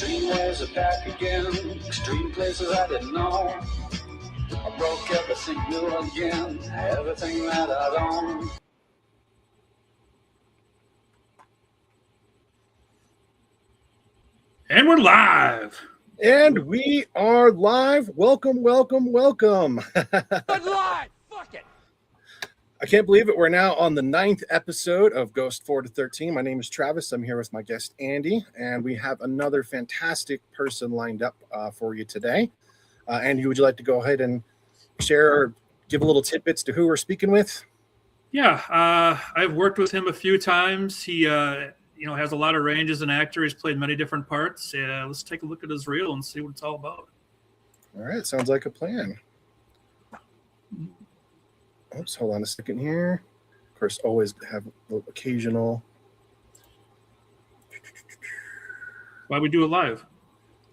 Extreme ways are back again. Extreme places I didn't know. I broke everything new again. Everything that I'd owned. And we're live. And we are live. Welcome, welcome, welcome. But live! Fuck it! I can't believe it. We're now on the 9th episode of Ghost 4 to 13. My name is Travis. I'm here with my guest, Andy. And we have another fantastic person lined up for you today. Andy, would you like to go ahead and share or give a little tidbits to who we're speaking with? Yeah, I've worked with him a few times. He has a lot of range as an actor. He's played many different parts. Let's take a look at his reel and see what it's all about. All right, sounds like a plan. Oops, hold on a second here. Of course, always have occasional. Why we do it live?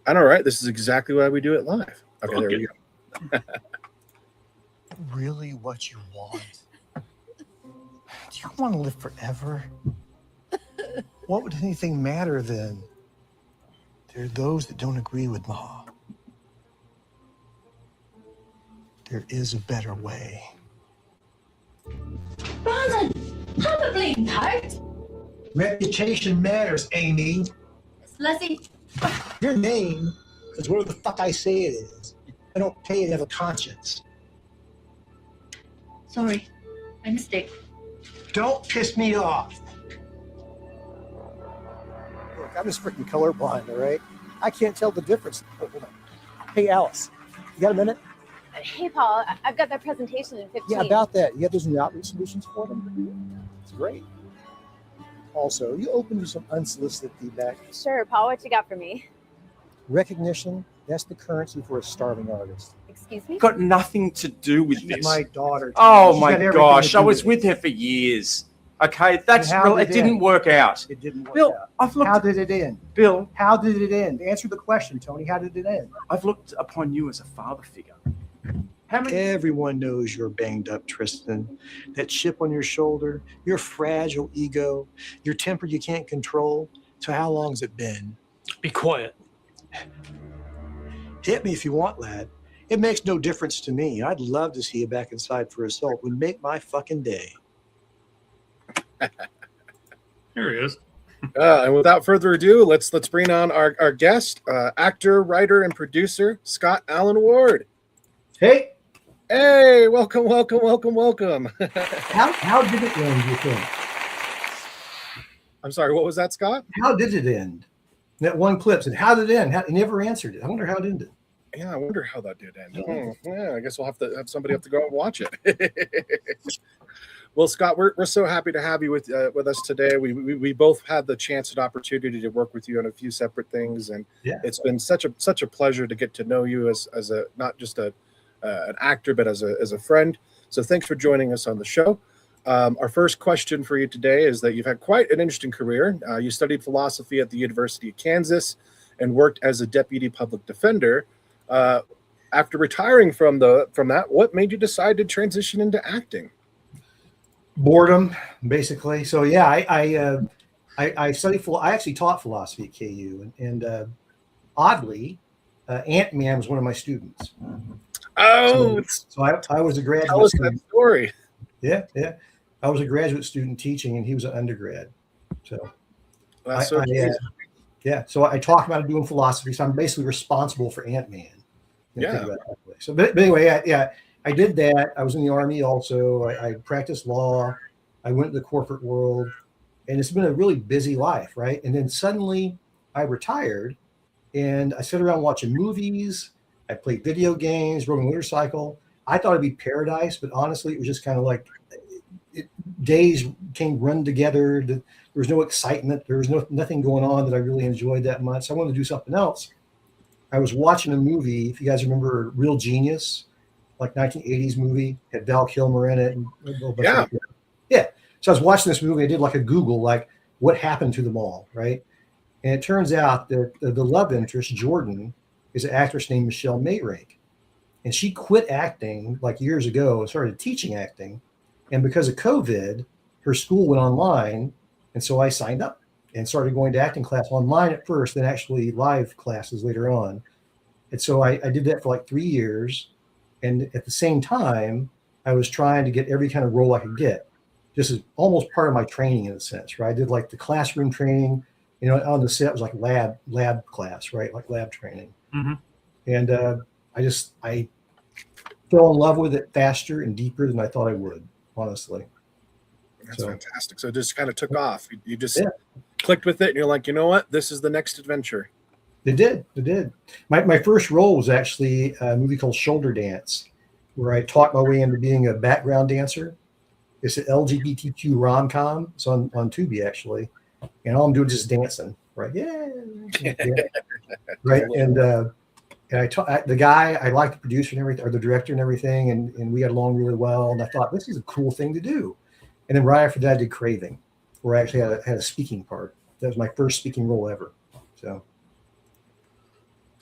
I know, right? This is exactly why we do it live. Okay, there we go. Really what you want? Do you want to live forever? What would anything matter then? There are those that don't agree with Ma. There is a better way. Brandon, have a bleeding heart. Reputation matters, Amy. Lizzie, Your name is whatever the fuck I say it is. I don't pay you to have a conscience. sorry, my mistake. Don't piss me off. Look, I'm just freaking colorblind, all right? I can't tell the difference. Oh, hold on. Hey, Alice, you got a minute? Hey, Paul, I've got that presentation in 15. Yeah, about that. You have those new outreach solutions for them? It's great. Also, you open to some unsolicited feedback. Sure, Paul, what you got for me? Recognition, that's the currency for a starving artist. Excuse me? Got nothing to do with this. My daughter. Oh She's my got everything gosh, to I do was with with her for years. Okay, that's And how real. did It didn't end? work out. It didn't work Bill, out. I've looked. How did it end? Bill, How did it end? Answer the question, Tony. How did it end? I've looked upon you as a father figure. How many? Everyone knows you're banged up, Tristan. That chip on your shoulder, your fragile ego, your temper you can't control. So how long's it been? Be quiet. Hit me if you want, lad. It makes no difference to me. I'd love to see you back inside for assault. It would make my fucking day. Here he is. And without further ado, let's bring on our guest, actor, writer, and producer, Scott Alan Ward. Hey, Hey, welcome, welcome, welcome, welcome. how did it end, you think? I'm sorry, what was that, Scott? How did it end? That one clip said, how did it end? He never answered it. I wonder how it ended. Yeah, I wonder how that did end. Yeah, I guess we'll have to have somebody have to go and watch it. Well, Scott, we're so happy to have you with us today. We both had the chance and opportunity to work with you on a few separate things, and it's been such a pleasure to get to know you as a not just an actor, but as a friend. So thanks for joining us on the show. Our first question for you today is that you've had quite an interesting career. You studied philosophy at the University of Kansas and worked as a deputy public defender. After retiring from that, what made you decide to transition into acting? Boredom, basically. So yeah, I studied. I actually taught philosophy at KU, and oddly, Ant-Man was one of my students. Oh, so I was a graduate. Tell us that story. Yeah. I was a graduate student teaching, and he was an undergrad. So, So I talked about doing philosophy. So I'm basically responsible for Ant-Man. Yeah. So, but anyway, I did that. I was in the Army also. I practiced law. I went to the corporate world, and it's been a really busy life, right? And then suddenly I retired, and I sat around watching movies. I played video games, rode a motorcycle. I thought it'd be paradise, but honestly, it was just kind of like days came run together. There was no excitement. There was nothing going on that I really enjoyed that much. So I wanted to do something else. I was watching a movie, if you guys remember Real Genius, like 1980s movie, had Val Kilmer in it. And yeah. So I was watching this movie. I did like a Google, like what happened to them all, right? And it turns out that the love interest, Jordan, is an actress named Michelle Mayrank. And she quit acting like years ago and started teaching acting. And because of COVID, her school went online. And so I signed up. and started going to acting class online at first, then actually live classes later on. And so I did that for like 3 years. And at the same time, I was trying to get every kind of role I could get. This is almost part of my training in a sense, right? I did like the classroom training, on the set was like lab class, right? Like lab training. Mm-hmm. And I fell in love with it faster and deeper than I thought I would, honestly. That's fantastic. So it just kind of took off. You just clicked with it and you're like, you know what? This is the next adventure. It did. My first role was actually a movie called Shoulder Dance, where I talked my way into being a background dancer. It's an LGBTQ rom-com. It's on Tubi, actually. And all I'm doing is just dancing, right? Yeah. Right. And the guy, I liked the producer and everything, or the director and everything, and we got along really well. And I thought, this is a cool thing to do. And then right after that, I did Craving, where I actually had a speaking part. That was my first speaking role ever.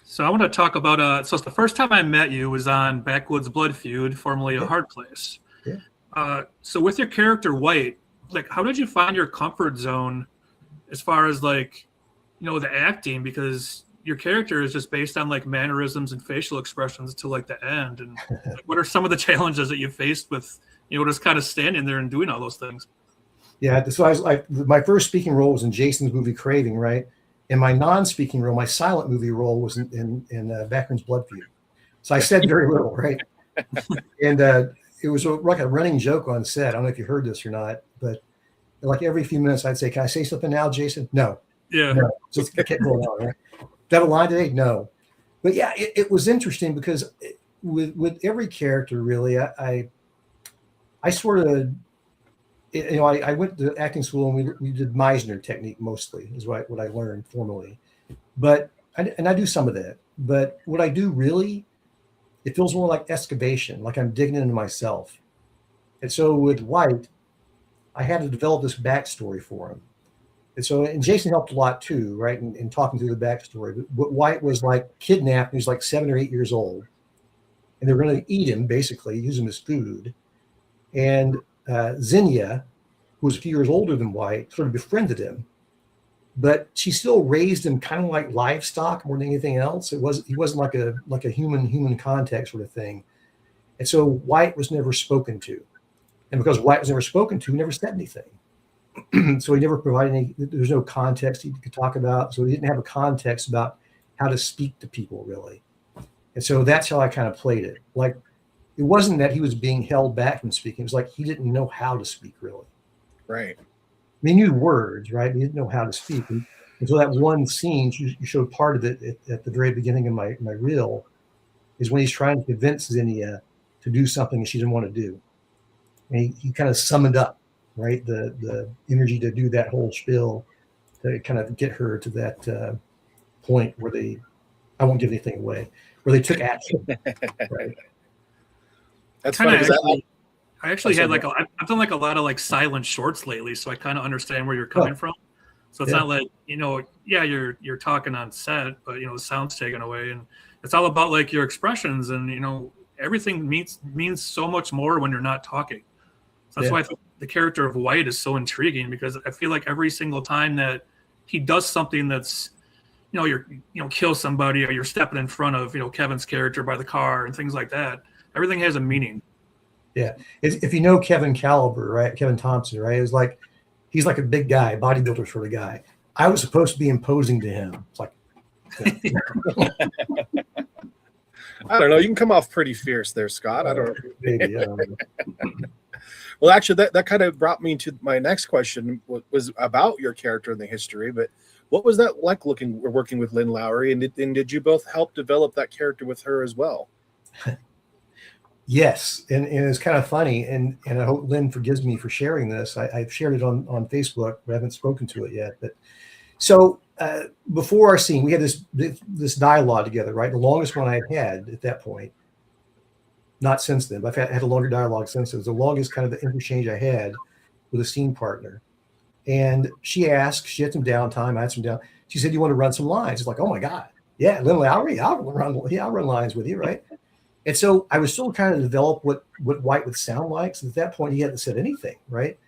So I want to talk about, so it's the first time I met you was on Backwoods Blood Feud, formerly A Hard Place. Yeah. So with your character White, like, how did you find your comfort zone as far as like, the acting? Because your character is just based on like mannerisms and facial expressions to like the end. And like, what are some of the challenges that you faced with, just kind of standing there and doing all those things? Yeah. So I was like, my first speaking role was in Jason's movie Craving, right? And my non-speaking role, my silent movie role, was in Backwoods Blood Feud. So I said very little, right? And it was like a running joke on set. I don't know if you heard this or not, but like every few minutes I'd say, "Can I say something now, Jason?" No. Yeah. No. Just kept going on, right? Do I have a line today? No. But yeah, it was interesting because with every character, really, I sort of, I went to acting school and we did Meisner technique mostly is what I learned formally. But I do some of that. But what I do really, it feels more like excavation, like I'm digging into myself. And so with White, I had to develop this backstory for him. And Jason helped a lot too, right? In talking through the backstory. But White was like kidnapped. He was like 7 or 8 years old. And they were going to eat him, basically, use him as food. And Zinnia, who was a few years older than White, sort of befriended him. But she still raised him kind of like livestock more than anything else. He wasn't like a human contact sort of thing. And so White was never spoken to. And because White was never spoken to, he never said anything. So he never provided there's no context he could talk about. So he didn't have a context about how to speak to people, really. And so that's how I kind of played it. Like, it wasn't that he was being held back from speaking. It was like he didn't know how to speak, really. Right. I mean, he knew words, right? He didn't know how to speak. And so that one scene, you showed part of it at the very beginning of my reel, is when he's trying to convince Zinnia to do something that she didn't want to do. And he kind of summoned up, right, the energy to do that whole spiel to kind of get her to that point where I won't give anything away, where they took action. Right. That's funny. I actually had I've done like a lot of like silent shorts lately, so I kind of understand where you're coming from. So it's not like, you're talking on set, but the sound's taken away, and it's all about like your expressions, and everything means so much more when you're not talking. So that's why I think the character of White is so intriguing, because I feel like every single time that he does something that's, kill somebody, or you're stepping in front of, Kevin's character by the car and things like that, everything has a meaning. Yeah. If you know Kevin Caliber, right? Kevin Thompson, right? It's like, he's like a big guy, bodybuilder sort of guy. I was supposed to be imposing to him. It's like, I don't know. You can come off pretty fierce there, Scott. I don't know. Maybe, I don't know. Well, actually, that kind of brought me to my next question, was about your character in the history. But what was that like working with Lynn Lowry? And did you both help develop that character with her as well? Yes, and it's kind of funny, and I hope Lynn forgives me for sharing this. I've shared it on Facebook, but I haven't spoken to it yet. But so before our scene, we had this dialogue together, right? The longest one I had at that point. Not since then, but I've had a longer dialogue since. It was the longest kind of the interchange I had with a scene partner. And she had some downtime. I had some down. She said, "You want to run some lines?" It's like, oh my God, yeah, Lynn Lowry, I'll run lines with you, right? And so I was still trying to develop what White would sound like. So at that point, he hadn't said anything, right?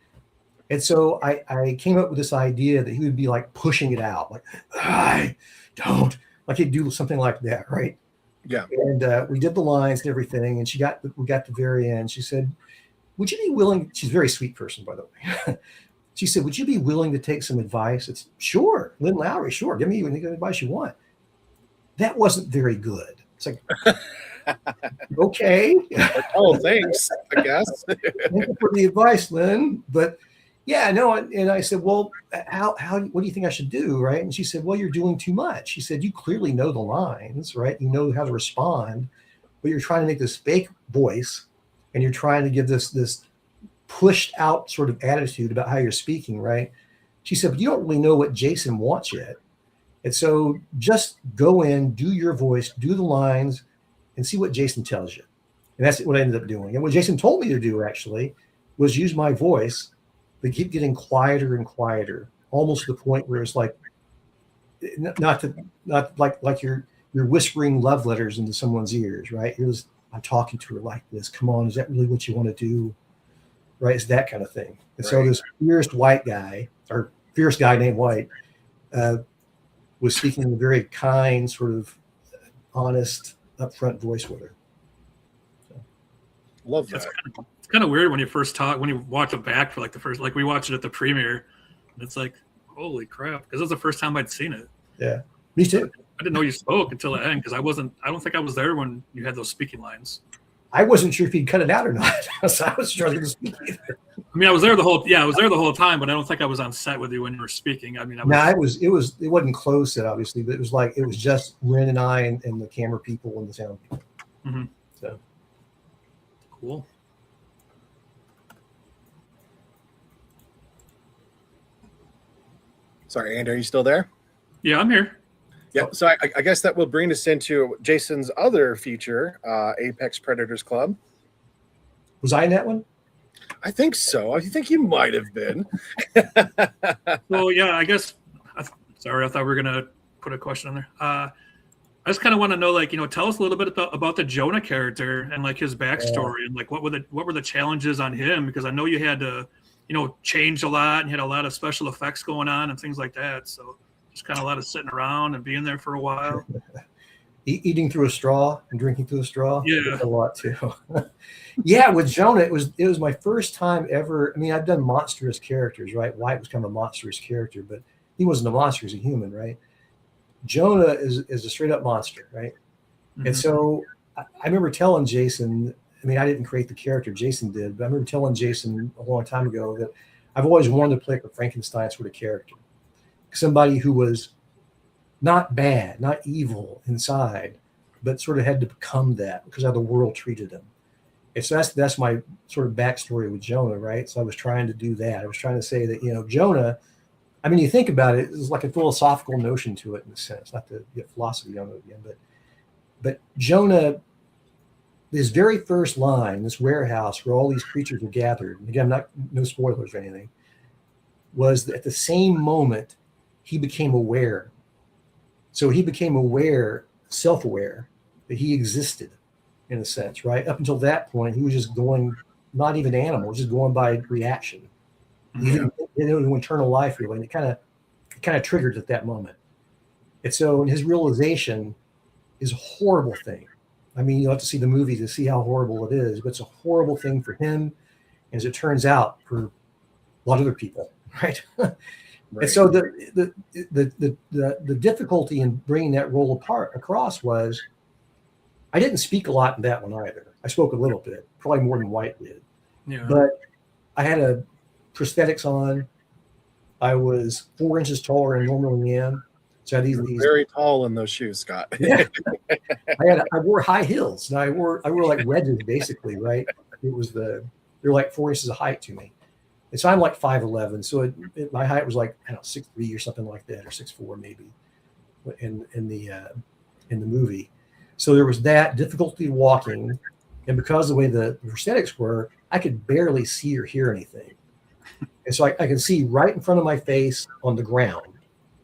And so I came up with this idea that he would be like pushing it out, like, I don't, like he'd do something like that, right? Yeah. And we did the lines and everything. And we got to the very end. She said, would you be willing? She's a very sweet person, by the way. She said, would you be willing to take some advice? It's sure. Lynn Lowry, sure. Give me any advice you want. That wasn't very good. It's like, okay. Oh, thanks, I guess. Thank you for the advice, Lynn. But yeah, no. And I said, well, what do you think I should do? Right. And she said, well, you're doing too much. She said, you clearly know the lines, right? You know how to respond, but you're trying to make this fake voice and you're trying to give this pushed out sort of attitude about how you're speaking, right? She said, but you don't really know what Jason wants yet. And so just go in, do your voice, do the lines, and see what Jason tells you. And that's what I ended up doing. And what Jason told me to do actually was use my voice, but keep getting quieter and quieter, almost to the point where it's like, not like you're whispering love letters into someone's ears, right? I'm talking to her like this. Come on, is that really what you want to do? Right? It's that kind of thing. And so this fierce guy named White was speaking in a very kind, sort of honest, upfront voice with her. So. Love that. It's kind of weird when you watch it back for like the first, like we watched it at the premiere, and it's like, holy crap, because it was the first time I'd seen it. Yeah, me too. I didn't know you spoke until the end because I don't think I was there when you had those speaking lines. I wasn't sure if he'd cut it out or not. So I was struggling to speak either. I mean, I was there the whole time, but I don't think I was on set with you when you were speaking. I mean, it wasn't closed set, obviously, but it was just Ren and I and the camera people and the sound people. Mm-hmm. So cool. Sorry, Andy, are you still there? Yeah, I'm here. Yeah, so I guess that will bring us into Jason's other feature, Apex Predators Club. Was I in that one? I think so. I think you might have been. Well, yeah, I guess. Sorry, I thought we were gonna put a question on there. I just kind of want to know, like, tell us a little bit about the Jonah character and like his backstory and like what were the challenges on him, because I know you had to, change a lot and had a lot of special effects going on and things like that. So just kind of a lot of sitting around and being there for a while. Eating through a straw and drinking through a straw. Yeah, a lot too. Yeah, with Jonah, it was my first time ever. I mean, I've done monstrous characters, right? White was kind of a monstrous character, but he wasn't a monster; he's a human, right? Jonah is a straight up monster, right? Mm-hmm. And so I remember telling Jason. I mean, I didn't create the character; Jason did. But I remember telling Jason a long time ago that I've always wanted to play like a Frankenstein sort of character, somebody who was not bad, not evil inside, but sort of had to become that because of how the world treated him. And so that's my sort of backstory with Jonah, right? So I was trying to do that. I was trying to say that, Jonah, I mean, you think about it, there's like a philosophical notion to it in a sense, not to get philosophy on it again, but Jonah, his very first line, this warehouse where all these creatures are gathered, and again, no spoilers or anything, was that at the same moment he became aware. So he became aware, self-aware, that he existed in a sense, right? Up until that point, he was just going, not even animal, just going by reaction. Mm-hmm. He didn't know internal life really, and it kind of triggered at that moment. And so his realization is a horrible thing. I mean, you'll have to see the movie to see how horrible it is, but it's a horrible thing for him, as it turns out, for a lot of other people, right? Right. And so the difficulty in bringing that role across was I didn't speak a lot in that one either. I spoke a little bit, probably more than White did. Yeah. But I had a prosthetics on. I was 4 inches taller than I normally am. So I had these very tall in those shoes, Scott. Yeah. I wore high heels. And I wore like wedges basically, right? They're like 4 inches of height to me. And so I'm like 5'11", so my height was like 6'3" or something like that, or 6'4" maybe, in the movie. So there was that difficulty walking, and because of the way the prosthetics were, I could barely see or hear anything. And so I could see right in front of my face on the ground.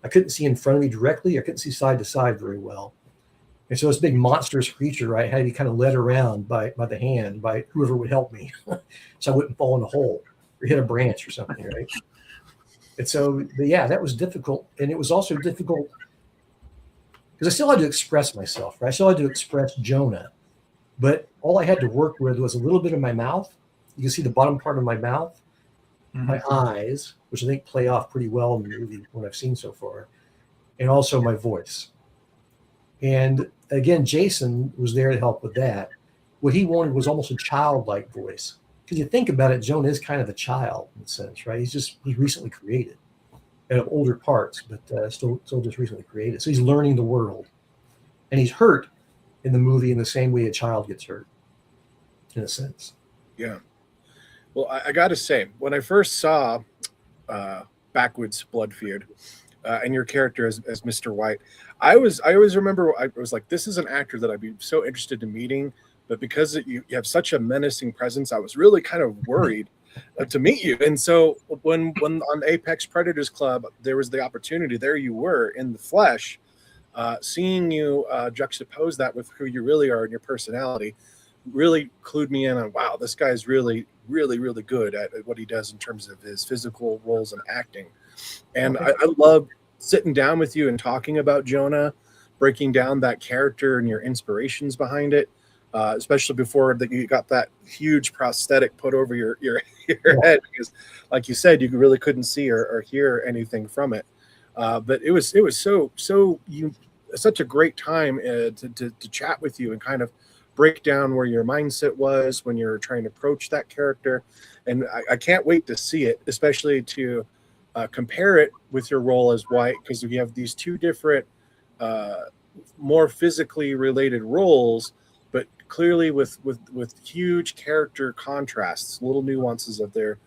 I couldn't see in front of me directly. I couldn't see side to side very well. And so this big monstrous creature, right, had to be kind of led around by the hand by whoever would help me, so I wouldn't fall in a hole. or hit a branch or something, right? And so, but yeah, that was difficult. And it was also difficult because I still had to express myself, right? I still had to express Jonah, but all I had to work with was a little bit of my mouth. You can see the bottom part of my mouth, my eyes, which I think play off pretty well in the movie, what I've seen so far, and also my voice. And again, Jason was there to help with that. What he wanted was almost a childlike voice. Because you think about it, Jonah is kind of a child in a sense, right? He's recently created, and of older parts, but still just recently created. So he's learning the world, and he's hurt in the movie in the same way a child gets hurt, in a sense. Yeah. Well, I got to say, when I first saw Backwoods Blood Feud and your character as Mr. White, I always remember I was like, this is an actor that I'd be so interested in meeting. But because you have such a menacing presence, I was really kind of worried to meet you. And so when on Apex Predators Club, there was the opportunity, there you were in the flesh, seeing you juxtapose that with who you really are and your personality really clued me in on, wow, this guy's really, really, really good at what he does in terms of his physical roles and acting. And I love sitting down with you and talking about Jonah, breaking down that character and your inspirations behind it. Especially before that you got that huge prosthetic put over your head, because like you said, you really couldn't see or hear anything from it. But it was such a great time to chat with you and kind of break down where your mindset was when you're trying to approach that character. And I can't wait to see it, especially to compare it with your role as White, because we have these two different more physically related roles, but clearly with huge character contrasts, little nuances of their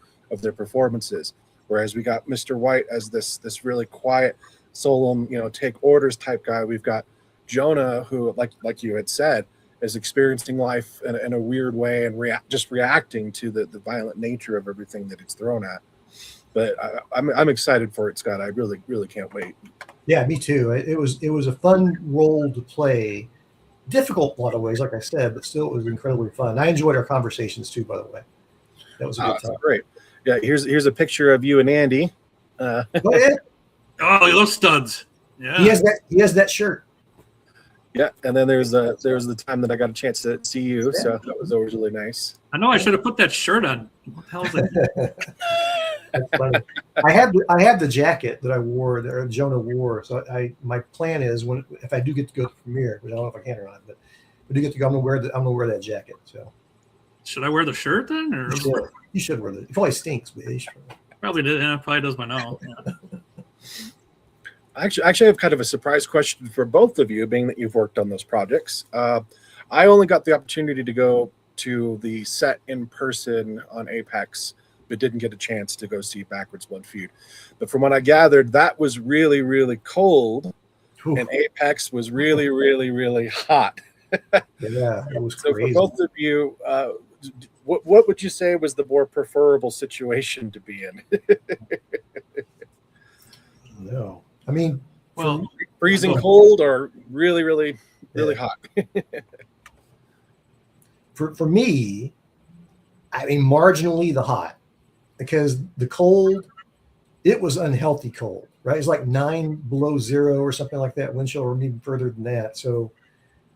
performances. Whereas we got Mr. White as this really quiet, solemn, take orders type guy. We've got Jonah, who, like you had said, is experiencing life in a weird way and reacting to the violent nature of everything that it's thrown at. But I'm excited for it, Scott. I really, really can't wait. Yeah, me too. It was a fun role to play. Difficult in a lot of ways, like I said, but still it was incredibly fun. I enjoyed our conversations too, by the way. That was a good time. Great. Yeah, here's a picture of you and Andy. Oh, those studs. Yeah. He has that shirt. Yeah, and then there was the time that I got a chance to see you, so that was always really nice. I know I should have put that shirt on. What the hell is it? That's funny. I have the jacket that I wore, that Jonah wore. So my plan is if I do get to go to the premiere, which I don't know if I can or not, but if I do get to go, I'm gonna wear that jacket. So should I wear the shirt then, or you should wear it? It probably stinks, but you should. Probably did. Yeah, probably does by now. Yeah. Actually, I have kind of a surprise question for both of you, being that you've worked on those projects. I only got the opportunity to go to the set in person on Apex, but didn't get a chance to go see Backwoods Blood Feud. But from what I gathered, that was really, really cold, and Apex was really, really, really hot. Yeah, it was so crazy. For both of you, what would you say was the more preferable situation to be in? No. I mean, well, freezing cold or really, really, really hot? For me, I mean, marginally the hot, because the cold, it was unhealthy cold, right? It's like 9 below zero or something like that, wind chill, or even further than that. So,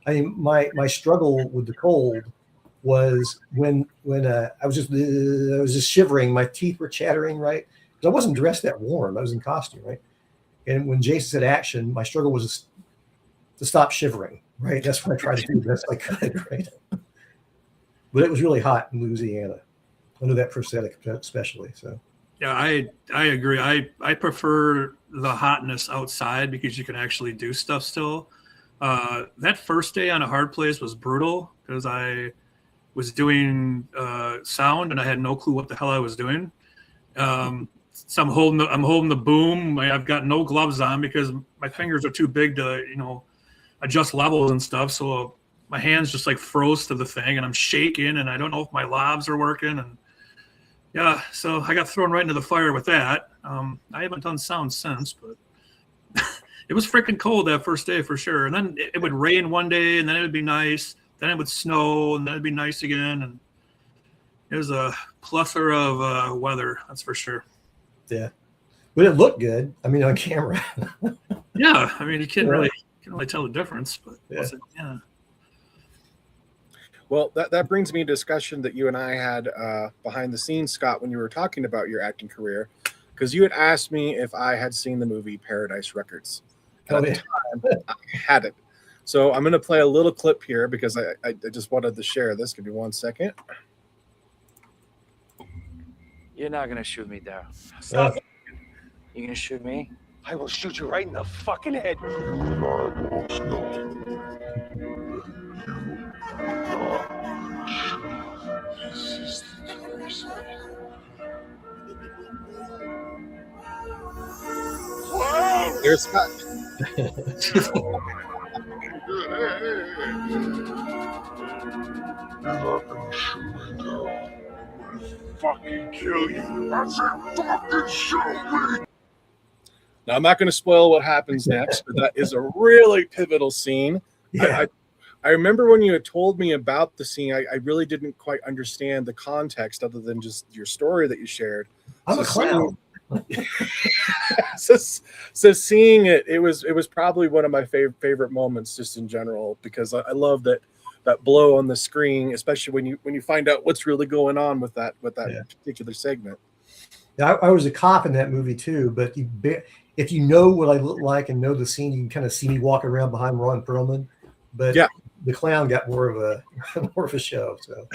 I mean, my struggle with the cold was when I was just shivering, my teeth were chattering, right? Because I wasn't dressed that warm, I was in costume, right? And when Jason said action, my struggle was to stop shivering, right? That's what I tried to do the best I could, right? But it was really hot in Louisiana, under that prosthetic especially. So yeah, I agree. I prefer the hotness outside because you can actually do stuff still. That first day on A Hard Place was brutal because I was doing sound and I had no clue what the hell I was doing. So I'm holding the boom. I've got no gloves on because my fingers are too big to, adjust levels and stuff. So my hands just like froze to the thing and I'm shaking and I don't know if my lobs are working. And yeah, so I got thrown right into the fire with that. I haven't done sound since, but it was freaking cold that first day for sure. And then it would rain one day and then it would be nice. Then it would snow and then it'd be nice again. And It was a plethora of weather, that's for sure. Yeah, but it looked good. I mean, on camera. Yeah, I mean, you can't really tell the difference, but Yeah. Well, that brings me to a discussion that you and I had behind the scenes, Scott, when you were talking about your acting career, because you had asked me if I had seen the movie Paradise Records. And at the time, I hadn't. So I'm going to play a little clip here because I just wanted to share this. Give me 1 second. You're not going to shoot me, Daryl. Stop. You going to shoot me? I will shoot you right in the fucking head. There's Scott. Fucking kill you. I said fucking shoot me. Now, I'm not going to spoil what happens next, but that is a really pivotal scene. Yeah. I remember when you had told me about the scene, I really didn't quite understand the context other than just your story that you shared. I'm a clown. So seeing it was probably one of my favorite moments just in general, because I love that blow on the screen, especially when you find out what's really going on with that particular segment. Yeah, I was a cop in that movie too, but if you know what I look like and know the scene, you can kind of see me walking around behind Ron Perlman. But yeah, the clown got more of a show. So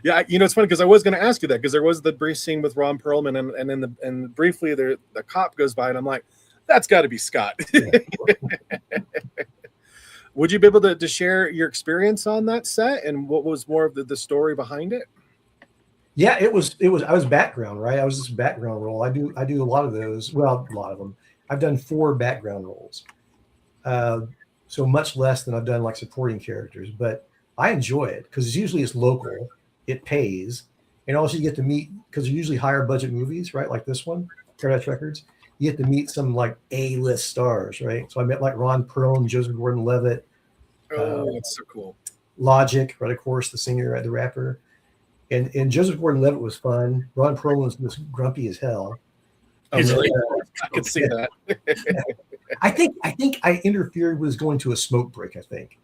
yeah, it's funny because I was going to ask you that, because there was the brief scene with Ron Perlman, and briefly the cop goes by, and I'm like, that's got to be Scott. Would you be able to share your experience on that set and what was more of the story behind it? Yeah, it was. I was background, right? I was this background role. I do a lot of those. Well, a lot of them. I've done 4 background roles, so much less than I've done like supporting characters. But I enjoy it because usually it's local, it pays, and also you get to meet, because they're usually higher budget movies, right? Like this one, Paradise Records. You get to meet some like A-list stars, right? So I met like Ron Perlman, Joseph Gordon-Levitt. Oh, that's so cool. Logic, right? Of course, the singer, the rapper. And Joseph Gordon-Levitt was fun. Ron Perlman was grumpy as hell. Oh, really? I could see that. I think I interfered with going to a smoke break. I think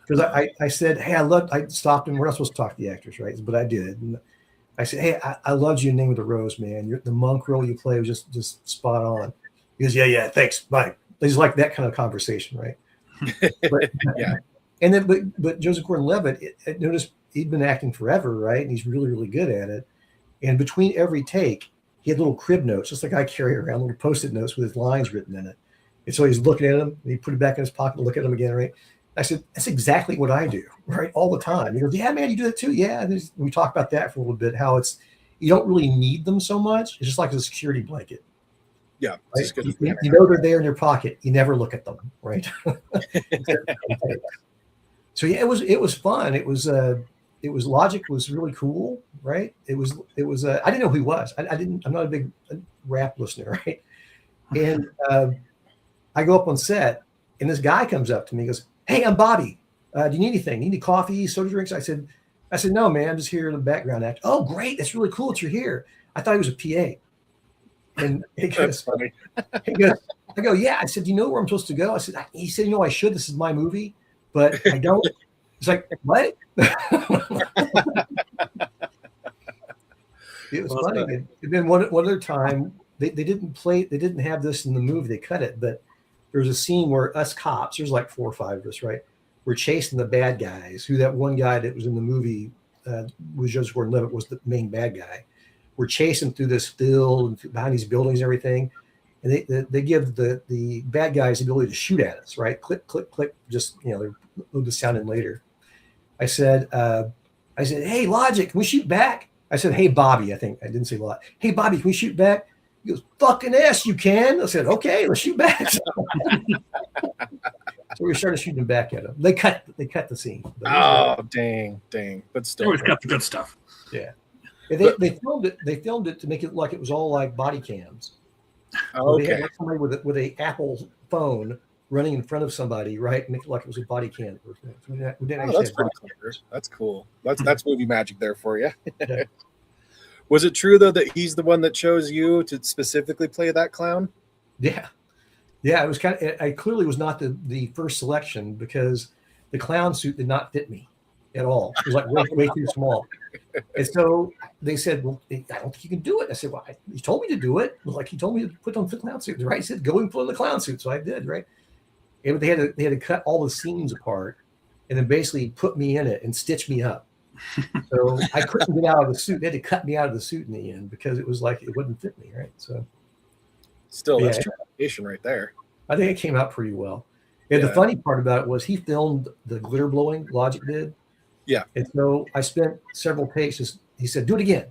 because I said, hey, I stopped him. We're not supposed to talk to the actors, right? But I did. And I said, hey, I loved you in Name of the Rose, man. The monk role you play was just spot on. He goes, yeah, thanks, bye. It's like that kind of conversation, right? But, yeah. And then, but Joseph Gordon-Levitt, I noticed he'd been acting forever, right? And he's really, really good at it. And between every take, he had little crib notes, just like I carry around, little Post-it notes with his lines written in it. And so he's looking at them, and he put it back in his pocket and look at them again, right? I said, that's exactly what I do, right? All the time. He goes, yeah, man, you do that too. Yeah. We talked about that for a little bit, how you don't really need them so much. It's just like a security blanket. Yeah. Right? You know they're there in your pocket. You never look at them, right? So yeah, it was fun. It was Logic was really cool, right? It was I didn't know who he was. I'm not a big rap listener, right? And I go up on set, and this guy comes up to me and goes, hey, I'm Bobby. Do you need anything? You need coffee, soda drinks? I said, no, man, I'm just here in the background act. Oh, great. That's really cool that you're here. I thought he was a PA. And he goes, funny. I go, yeah. I said, do you know where I'm supposed to go? He said, I should. This is my movie, but I don't. It's like, what? It was funny. And then one other time, they didn't have this in the movie. They cut it, but there was a scene where us cops, there's like 4 or 5 of us, right? We're chasing the bad guys, who that one guy that was in the movie was Joseph Gordon-Levitt was the main bad guy. We're chasing through this field and behind these buildings and everything. And they give the bad guys the ability to shoot at us, right? Click, click, click. Just, they'll load the sound in later. I said, hey, Logic, can we shoot back? I said, hey, Bobby, I think. I didn't say a lot. Hey, Bobby, can we shoot back? He goes, fucking ass, you can. I said, okay, let's shoot back. So we started shooting back at him. They cut the scene. Oh, dang. But still. They always got the good stuff. Yeah. They filmed it to make it like it was all like body cams. Oh, okay. They had somebody with a Apple phone running in front of somebody, right? Make it like it was a body cam. We didn't Oh, actually that's have pretty body clever. cams. That's cool. That's movie magic there for you. Yeah. Was it true though that he's the one that chose you to specifically play that clown? Yeah. It was I clearly was not the first selection because the clown suit did not fit me at all. It was like way too small. And so they said, well, I don't think you can do it. I said, well, he told me to do it. It was like, he told me to put on the clown suit, right? He said, go and put on the clown suit. So I did, right? And they had to cut all the seams apart and then basically put me in it and stitch me up. So I couldn't get out of the suit. They had to cut me out of the suit in the end because it was like, it wouldn't fit me, right? So Still, that's Yeah. true dedication right there. I think it came out pretty well. And the Yeah. funny part about it was he filmed the glitter blowing, Logic did. Yeah. And so I spent several takes. He said, do it again.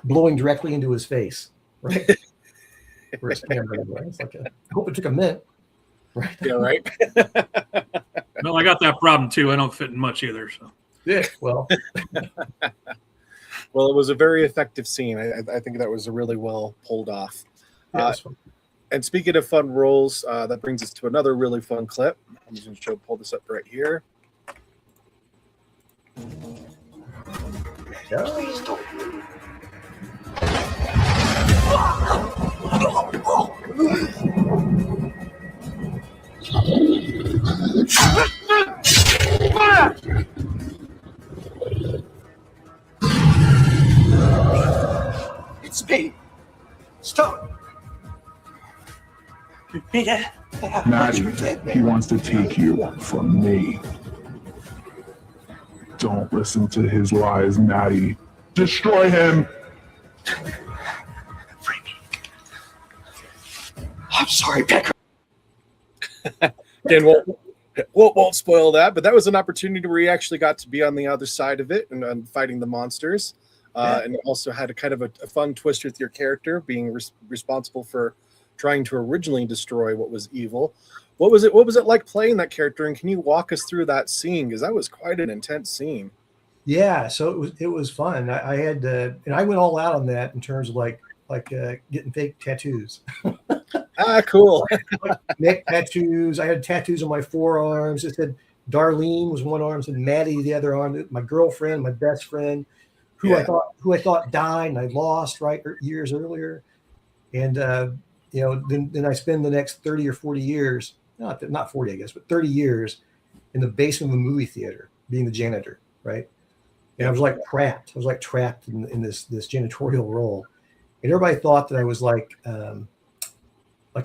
Blowing directly into his face. Right. For his camera. Right? It's like I hope it took a minute. Right. Yeah, right. No, I got that problem too. I don't fit in much either. So Yeah. Well, Well, it was a very effective scene. I think that was a really well pulled off. yeah, that's fun. And speaking of fun roles, that brings us to another really fun clip. I'm just going to pull this up right here. It's me. Stop. Maddie, he wants to take you from me. Don't listen to his lies, Maddie. Destroy him! I'm sorry, Becker. Again, won't spoil that, but that was an opportunity where he actually got to be on the other side of it and fighting the monsters. And also had a kind of a fun twist with your character being responsible for trying to originally destroy what was evil. What was it like playing that character? And can you walk us through that scene? Because that was quite an intense scene. Yeah, so it was fun. I had and I went all out on that in terms of like getting fake tattoos. Cool. Neck tattoos. I had tattoos on my forearms. It said Darlene was one arm, and Maddie the other arm. My girlfriend, my best friend, who I thought died and I lost years earlier. And then I spend the next 30 or 40 years, not 40, I guess, but 30 years in the basement of a movie theater, being the janitor, right? And I was like trapped. I was like trapped in this janitorial role, and everybody thought that I was like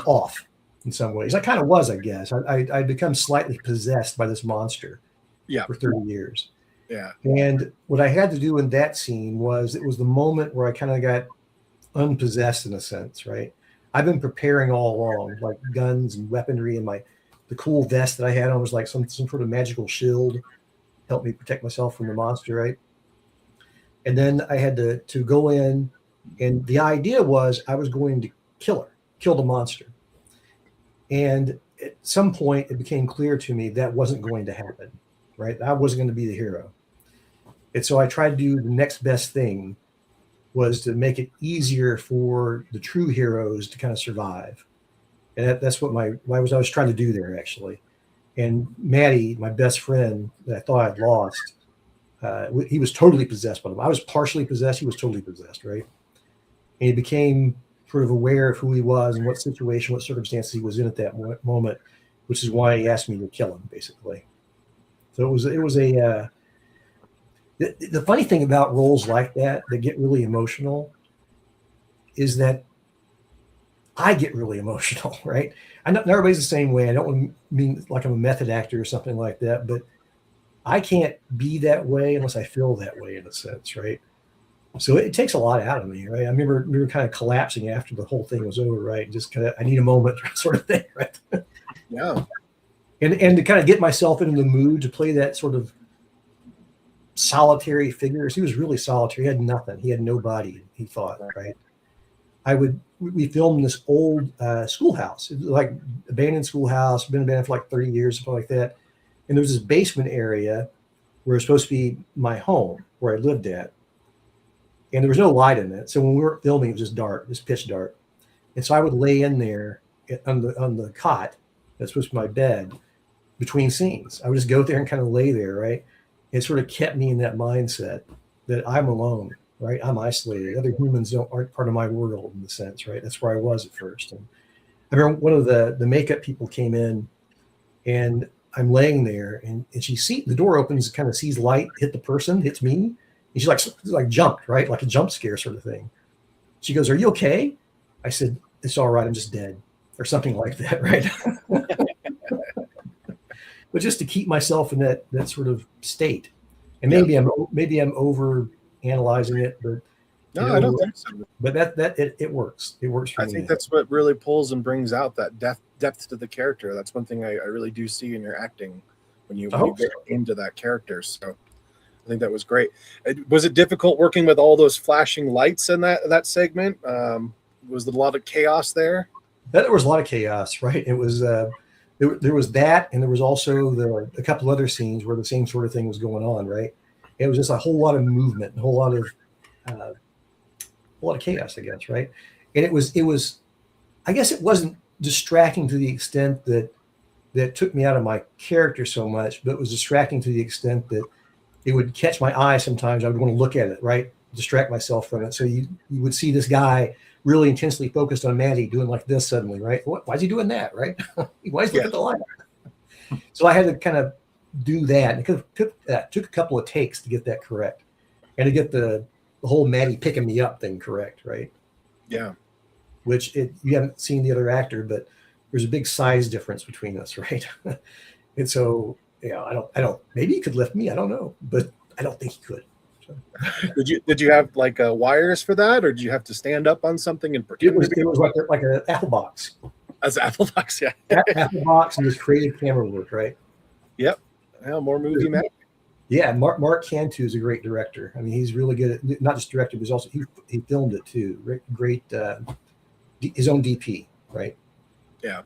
off in some ways. I kind of was, I guess. I'd become slightly possessed by this monster. Yeah. For 30 years. Yeah. And what I had to do in that scene was it was the moment where I kind of got unpossessed in a sense, right? I've been preparing all along, like guns and weaponry, and the cool vest that I had on was like some sort of magical shield, helped me protect myself from the monster, right? And then I had to go in, and the idea was I was going to kill the monster. And at some point, it became clear to me that wasn't going to happen, right? I wasn't going to be the hero. And so I tried to do the next best thing, was to make it easier for the true heroes to kind of survive. And that's what I was trying to do there, actually. And Maddie, my best friend that I thought I'd lost, he was totally possessed by them. I was partially possessed. He was totally possessed, right? And he became sort of aware of who he was and what situation, what circumstances he was in at that moment, which is why he asked me to kill him, basically. So it was a the funny thing about roles like that get really emotional is that I get really emotional, right? I know everybody's the same way. I don't mean like I'm a method actor or something like that, but I can't be that way unless I feel that way in a sense, right? So it takes a lot out of me, right? I remember kind of collapsing after the whole thing was over, right? Just kind of, I need a moment sort of thing, right? Yeah. And to kind of get myself into the mood to play that sort of solitary figure. He was really solitary. He had nothing. He had no body, he thought, right? We filmed in this old schoolhouse, it was like abandoned schoolhouse, been abandoned for like 30 years, something like that. And there was this basement area where it was supposed to be my home, where I lived at. And there was no light in it. So when we were filming, it was just dark, just pitch dark. And so I would lay in there on the cot that's supposed to be my bed between scenes. I would just go there and kind of lay there, right? It sort of kept me in that mindset that I'm alone, right? I'm isolated. Other humans aren't part of my world in the sense, right? That's where I was at first. And I remember one of the makeup people came in, and I'm laying there, and the door opens, kind of sees light hit the person, hits me, and she like jumped, right? Like a jump scare sort of thing. She goes, "Are you okay?" I said, "It's all right. I'm just dead," or something like that, right? But just to keep myself in that sort of state, and maybe I'm over analyzing it, but No, I don't think so. But it works. It works for me. I think that's what really pulls and brings out that depth to the character. That's one thing I really do see in your acting when you get into that character. So I think that was great. Was it difficult working with all those flashing lights in that segment? Was there a lot of chaos there? There was a lot of chaos, right? It was there was that, and there was also a couple other scenes where the same sort of thing was going on, right? It was just a whole lot of movement, a whole lot of chaos, I guess, right? And it was, I guess it wasn't distracting to the extent that took me out of my character so much, but it was distracting to the extent that it would catch my eye sometimes. I would want to look at it, right? Distract myself from it. So you would see this guy really intensely focused on Maddie doing like this suddenly, right? Why is he doing that, right? Why is he looking at the light? So I had to kind of do that. It took a couple of takes to get that correct, and to get the whole Maddie picking me up thing correct, right? Yeah. Which you haven't seen the other actor, but there's a big size difference between us, right? And so, I don't. Maybe he could lift me. I don't know, but I don't think he could. So. Did you have like wires for that, or did you have to stand up on something and pretend? It was like an Apple box. As Apple box, yeah. Apple box and just creative camera work, right? Yep. Well, more movie magic. Yeah, Mark Cantu is a great director. I mean, he's really good at not just directing, but also he filmed it too. Great, his own DP, right? Yeah,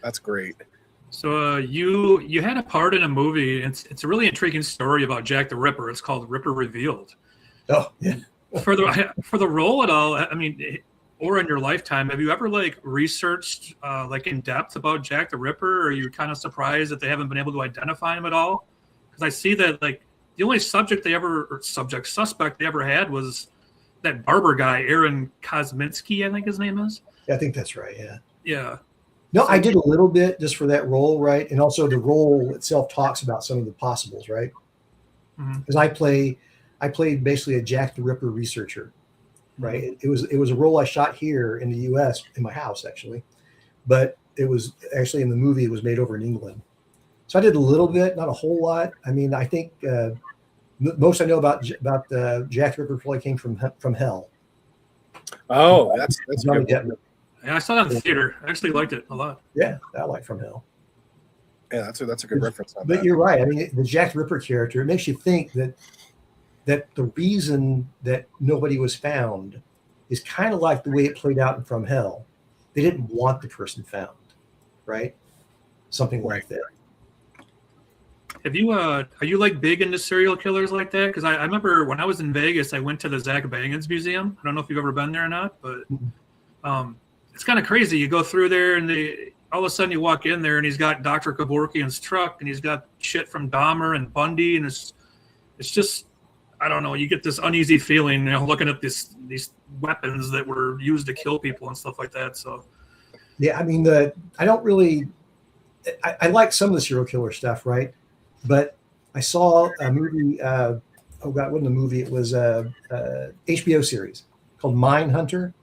that's great. So you had a part in a movie. It's a really intriguing story about Jack the Ripper. It's called Ripper Revealed. Oh, yeah. For the role at all, I mean, or in your lifetime, have you ever researched in depth about Jack the Ripper? Or are you kind of surprised that they haven't been able to identify him at all? Because I see that the only suspect they ever had was that barber guy, Aaron Kosminski, I think his name is. Yeah, I think that's right. Yeah. Yeah. No, I did a little bit just for that role, right? And also the role itself talks about some of the possibles, right? Because I played basically a Jack the Ripper researcher, right? It was a role I shot here in the U.S. in my house actually, but it was actually in the movie. It was made over in England, so I did a little bit, not a whole lot. I mean, I think most I know about Jack the Ripper probably came from Hell. Oh, that's Johnny good. Depp. Yeah, I saw that in the theater. I actually liked it a lot. Yeah, I like From Hell. Yeah, that's a good reference on But that. you're right. I mean, the Jack the Ripper character, it makes you think that the reason that nobody was found is kind of like the way it played out in From Hell. They didn't want the person found, right? Something like that. Have you are you big into serial killers like that? Because I remember when I was in Vegas, I went to the Zach Bagans Museum. I don't know if you've ever been there or not, but it's kind of crazy. You go through there and all of a sudden you walk in there and he's got Dr. Kevorkian's truck and he's got shit from Dahmer and Bundy, and it's just, I don't know, you get this uneasy feeling, looking at these weapons that were used to kill people and stuff like that. So yeah, I mean, I don't really, I like some of the serial killer stuff, right? But I saw a movie, oh God, it wasn't a movie, it was a HBO series called Mindhunter.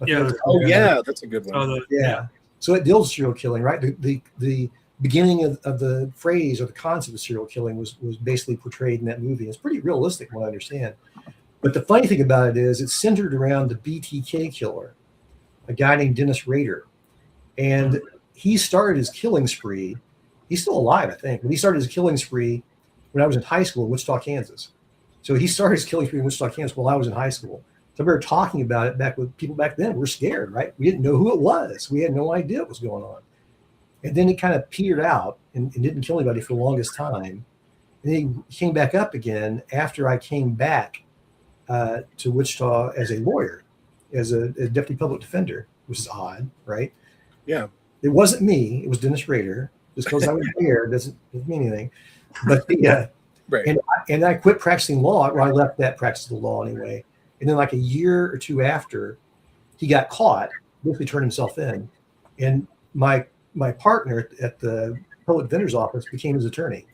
Yeah. Oh yeah, that's a good one. Yeah. So it deals with serial killing, right? The beginning of the phrase or the concept of serial killing was basically portrayed in that movie. It's pretty realistic, from what I understand. But the funny thing about it is it's centered around the BTK killer, a guy named Dennis Rader. And he started his killing spree. He's still alive, I think. But he started his killing spree when I was in high school in Wichita, Kansas. So he started his killing spree in Wichita, Kansas while I was in high school. So we were talking about it back with people back then. We were scared, right? We didn't know who it was. We had no idea what was going on. And then it kind of petered out and didn't kill anybody for the longest time. And then he came back up again after I came back to Wichita as a lawyer, as a deputy public defender, which is odd, right? Yeah. It wasn't me. It was Dennis Rader. Just because I was there doesn't mean anything. But Right. and I quit practicing law, or I left that practice of the law anyway. And then like a year or two after, he got caught, basically turned himself in. And my partner at the public defender's office became his attorney.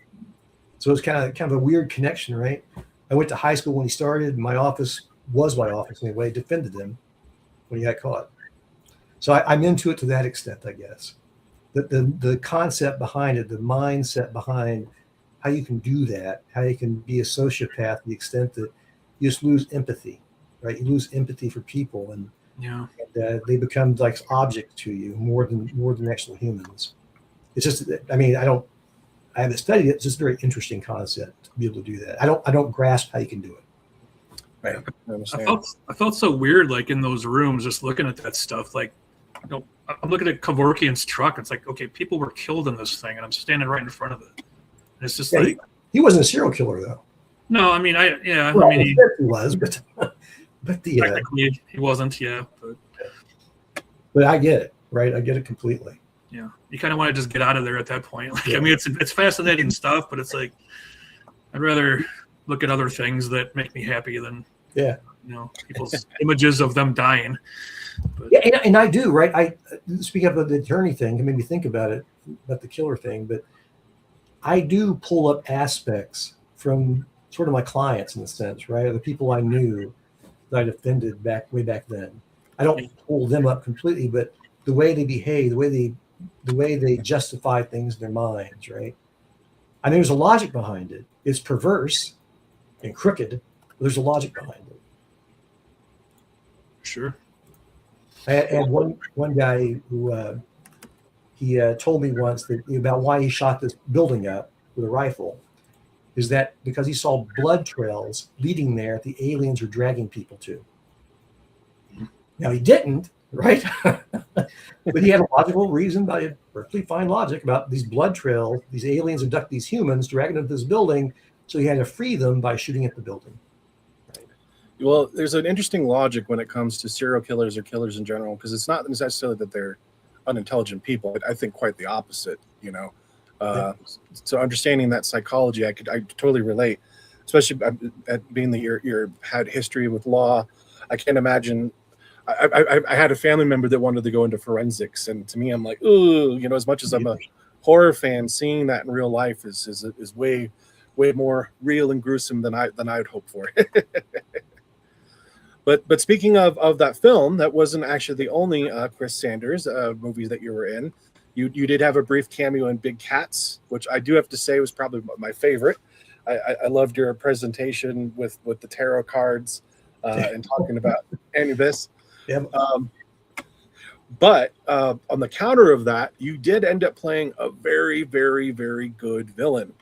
So it was kind of a weird connection, right? I went to high school when he started. My office was my office anyway, defended him when he got caught. So I'm into it to that extent, I guess. The concept behind it, the mindset behind how you can do that, how you can be a sociopath to the extent that you just lose empathy, right? You lose empathy for people, and they become like objects to you more than actual humans. It's just, I mean, I haven't studied it. It's just a very interesting concept to be able to do that. I don't grasp how you can do it. Right. I felt so weird, like in those rooms, just looking at that stuff. Like, I'm looking at Kevorkian's truck. It's like, okay, people were killed in this thing, and I'm standing right in front of it. And it's just like he wasn't a serial killer, though. No, I mean, well, I mean, he was, but technically he wasn't. Yeah, but I get it, right? I get it completely. Yeah, you kind of want to just get out of there at that point. Like, I mean, it's fascinating stuff, but it's like I'd rather look at other things that make me happy than people's images of them dying. But, and I do, right? I speaking of the attorney thing, it made me think about it, about the killer thing, but I do pull up aspects from sort of my clients in a sense, right? Or the people I knew that I defended way back then. I don't pull them up completely, but the way they behave, the way they justify things in their minds, right? I mean, there's a logic behind it. It's perverse and crooked, but there's a logic behind it. Sure. I had one guy who he told me once that about why he shot this building up with a rifle is that because he saw blood trails leading there that the aliens were dragging people to. Now he didn't, right? But he had a logical reason, by a perfectly fine logic, about these blood trails. These aliens abduct these humans, dragging them to this building, so he had to free them by shooting at the building. Well, there's an interesting logic when it comes to serial killers or killers in general, because it's not necessarily that they're unintelligent people. I think quite the opposite, So understanding that psychology, I totally relate, especially at being that you're had history with law. I can't imagine. I had a family member that wanted to go into forensics, and to me, I'm like, ooh, as much as I'm a horror fan, seeing that in real life is way more real and gruesome than I'd hope for. But speaking of that film, that wasn't actually the only Chris Sanders movies that you were in. You did have a brief cameo in Big Cats, which I do have to say was probably my favorite. I loved your presentation with the tarot cards and talking about any of this. Yeah. But on the counter of that, you did end up playing a very, very, very good villain.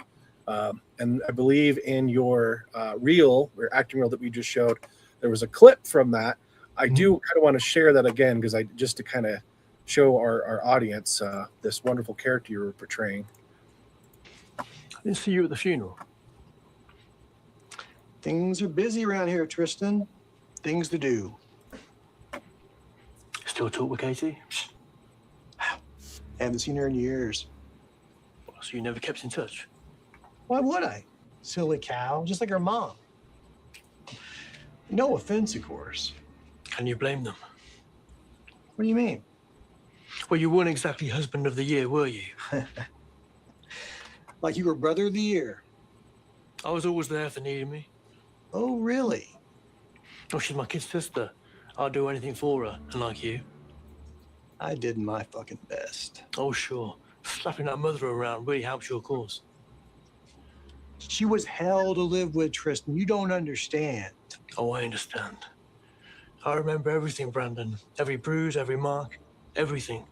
And I believe in your acting reel that we just showed, there was a clip from that. I do kind of want to share that again because just to kind of show our audience this wonderful character you were portraying. I didn't see you at the funeral. Things are busy around here, Tristan. Things to do. Still talk with Katie? Haven't seen her in years. So you never kept in touch? Why would I? Silly cow, just like her mom. No offense, of course. Can you blame them? What do you mean? Well, you weren't exactly husband of the year, were you? Like you were brother of the year. I was always there if they needed me. Oh, really? Oh, she's my kid's sister. I'll do anything for her, unlike you. I did my fucking best. Oh, sure. Slapping that mother around really helps your cause. She was hell to live with, Tristan. You don't understand. Oh, I understand. I remember everything, Brandon. Every bruise, every mark, everything.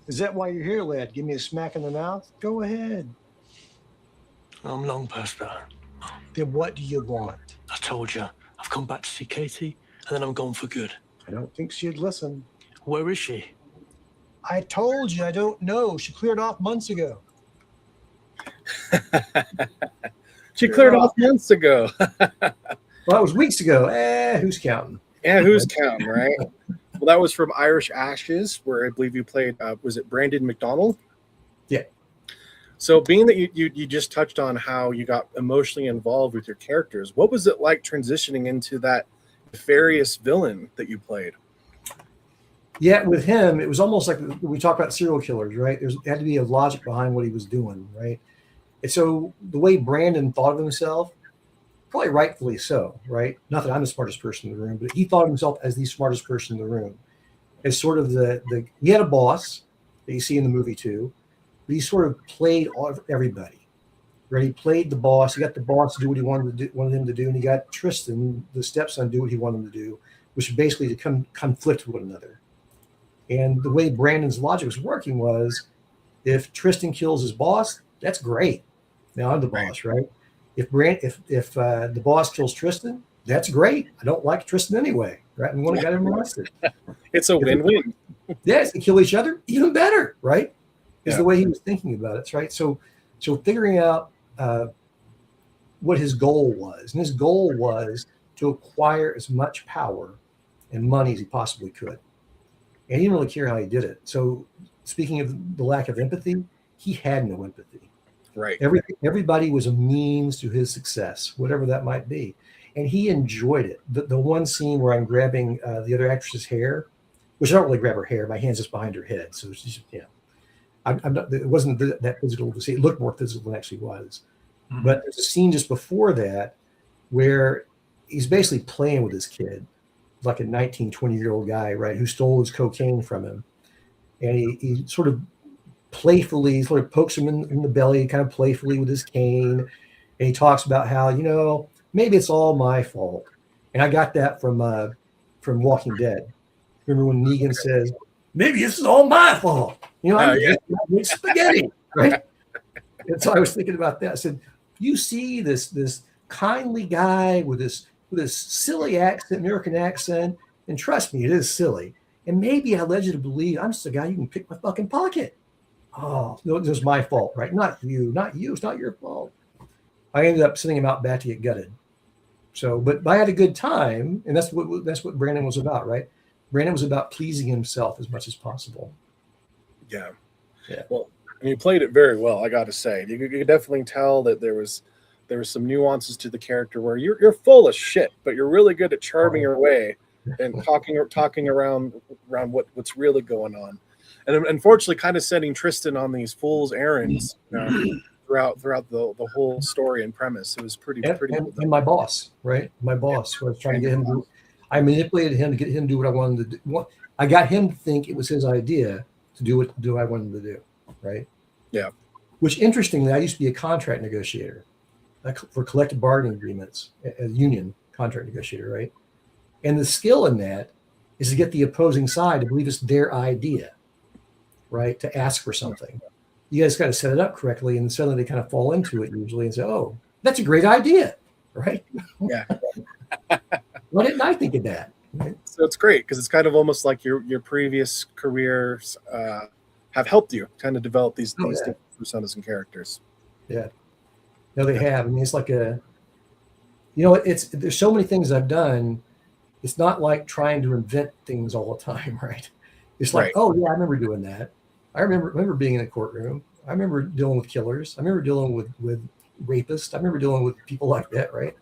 Is that why you're here, lad? Give me a smack in the mouth? Go ahead. I'm long past that. Then what do you want? I told you. I've come back to see Katie, and then I'm gone for good. I don't think she'd listen. Where is she? I told you I don't know. She cleared off months ago. She cleared off months ago. Well, it was weeks ago. Who's counting? Yeah, who's counting, right? Well, that was from Irish Ashes, where I believe you played. Was it Brandon McDonald? Yeah. So, being that you just touched on how you got emotionally involved with your characters, what was it like transitioning into that nefarious villain that you played? Yeah, with him, it was almost like we talk about serial killers, right? There had to be a logic behind what he was doing, right? And so the way Brandon thought of himself, probably rightfully so, right? Not that I'm the smartest person in the room, but he thought of himself as the smartest person in the room. As sort of he had a boss that you see in the movie too, but he sort of played everybody, right? He played the boss. He got the boss to do what he wanted him to do, and he got Tristan, the stepson, to do what he wanted him to do, which is basically to conflict with one another. And the way Brandon's logic was working was, if Tristan kills his boss, that's great. Now I'm the boss, right? If the boss kills Tristan, that's great. I don't like Tristan anyway, right? We want to get him arrested. It's a win-win. Yes, they kill each other, even better, right? Is the way he was thinking about it, right? So figuring out what his goal was, and his goal was to acquire as much power and money as he possibly could. And he didn't really care how he did it. So speaking of the lack of empathy, he had no empathy. Right. Everybody was a means to his success, whatever that might be. And he enjoyed it. The one scene where I'm grabbing the other actress's hair, which I don't really grab her hair, my hand's just behind her head. So it's just, I'm not, it wasn't that physical to see. It looked more physical than it actually was. Mm-hmm. But there's a scene just before that where he's basically playing with his kid, like a 19, 20-year-old guy, right, who stole his cocaine from him. And he sort of playfully sort of pokes him in the belly, kind of playfully with his cane. And he talks about how, maybe it's all my fault. And I got that from Walking Dead. Remember when Negan says, maybe this is all my fault. I'm just spaghetti, right? And so I was thinking about that. I said, you see this kindly guy with this silly accent, American accent, and trust me, it is silly. And maybe I led you to believe I'm just a guy you can pick my fucking pocket. Oh, no, it was my fault, right? Not you. It's not your fault. I ended up sending him out back to get gutted. So, but I had a good time, and that's what Brandon was about, right? Brandon was about pleasing himself as much as possible. Yeah. Well, and you played it very well, I got to say. You could definitely tell that there was some nuances to the character where you're full of shit, but you're really good at charming your way and talking around what's really going on. And unfortunately, kind of sending Tristan on these fool's errands throughout the whole story and premise. It was pretty. And my boss, right? My boss was trying to get him to. I manipulated him to get him to do what I wanted to do. I got him to think it was his idea to do what I wanted him to do, right? Yeah. Which, interestingly, I used to be a contract negotiator for collective bargaining agreements, a union contract negotiator, right? And the skill in that is to get the opposing side to believe it's their idea, right? To ask for something. You guys got to set it up correctly, and suddenly they kind of fall into it usually and say, "Oh, that's a great idea," right? Yeah. Why didn't I think of that? Right? So it's great because it's kind of almost like your previous careers have helped you kind of develop these different personas and characters. Yeah. No, they have. I mean, it's like there's so many things I've done. It's not like trying to invent things all the time, right? It's like, oh yeah, I remember doing that. I remember being in a courtroom. I remember dealing with killers. I remember dealing with rapists. I remember dealing with people like that, right?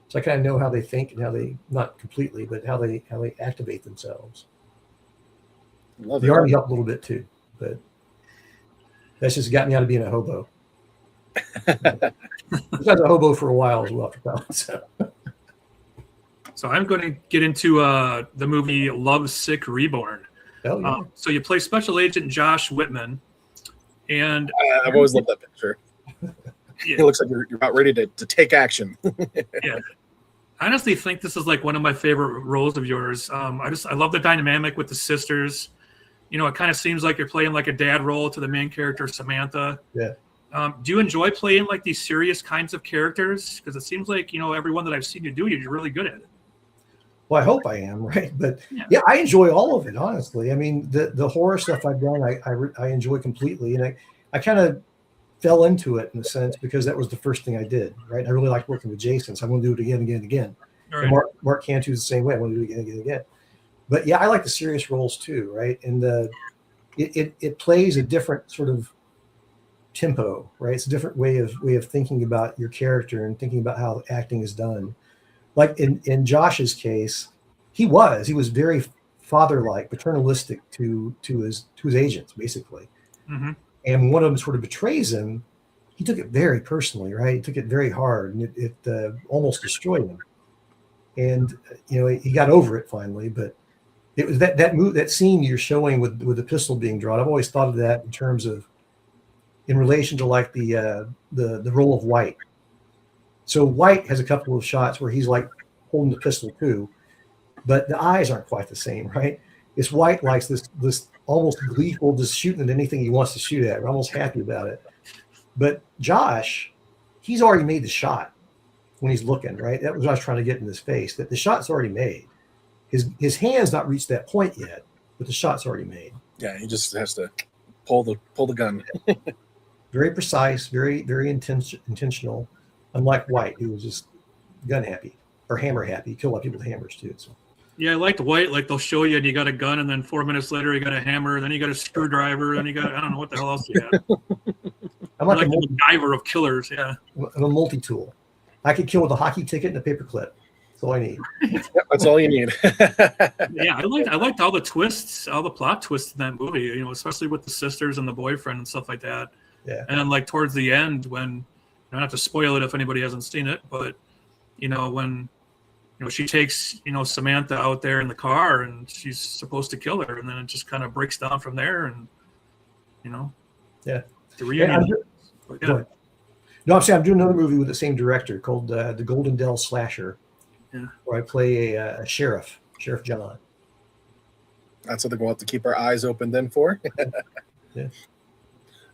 So I kind of know how they think and how they, not completely, but how they activate themselves. The Army helped a little bit too, but that's just got me out of being a hobo. I was a hobo for a while as well. So I'm going to get into the movie Lovesick Reborn. Oh, yeah. So you play Special Agent Josh Whitman, and I've always loved that picture. It looks like you're about ready to take action. Yeah, I honestly think this is like one of my favorite roles of yours. I love the dynamic with the sisters. It kind of seems like you're playing like a dad role to the main character Samantha. Yeah. Do you enjoy playing like these serious kinds of characters? Because it seems like everyone that I've seen you do, you're really good at it. Well, I hope I am, right? But yeah, I enjoy all of it, honestly. I mean, the horror stuff I've done, I enjoy completely, and I kind of fell into it in a sense because that was the first thing I did, right? I really liked working with Jason, so I'm going to do it again and again and again. Right. And Mark Cantu's the same way. I want to do it again and again and again. But yeah, I like the serious roles too, right? And it plays a different sort of tempo, right? It's a different way of thinking about your character and thinking about how acting is done. Like in Josh's case, he was very father-like, paternalistic to his agents, basically. Mm-hmm. And when one of them sort of betrays him, he took it very personally, right? He took it very hard, and it almost destroyed him. And he got over it finally. But it was that scene you're showing with the pistol being drawn. I've always thought of that in terms of, in relation to like the role of White. So White has a couple of shots where he's like holding the pistol too, but the eyes aren't quite the same, right? It's White likes this almost gleeful, just shooting at anything he wants to shoot at. We're almost happy about it. But Josh, he's already made the shot when he's looking, right? That was what I was trying to get in his face, that the shot's already made. His hand's not reached that point yet, but the shot's already made. Yeah, he just has to pull the gun. Very precise, very, very intentional. Unlike White, who was just gun happy or hammer happy. He killed a lot of people with hammers too. So. Yeah, I liked White. Like they'll show you and you got a gun, and then 4 minutes later you got a hammer, then you got a screwdriver, then you got I don't know what the hell else you had. I'm like the MacGyver of killers. Yeah, I'm a multi-tool. I could kill with a hockey ticket and a paperclip. That's all I need. That's all you need. Yeah, I liked all the twists, all the plot twists in that movie. Especially with the sisters and the boyfriend and stuff like that. Yeah. And then like towards the end, when I don't have to spoil it if anybody hasn't seen it, but when she takes Samantha out there in the car and she's supposed to kill her, and then it just kind of breaks down from there, and yeah, the reunion. Yeah. No, I'm saying I'm doing another movie with the same director called The Golden Dell Slasher, where I play a Sheriff John. That's what we'll have to keep our eyes open then for. Yeah.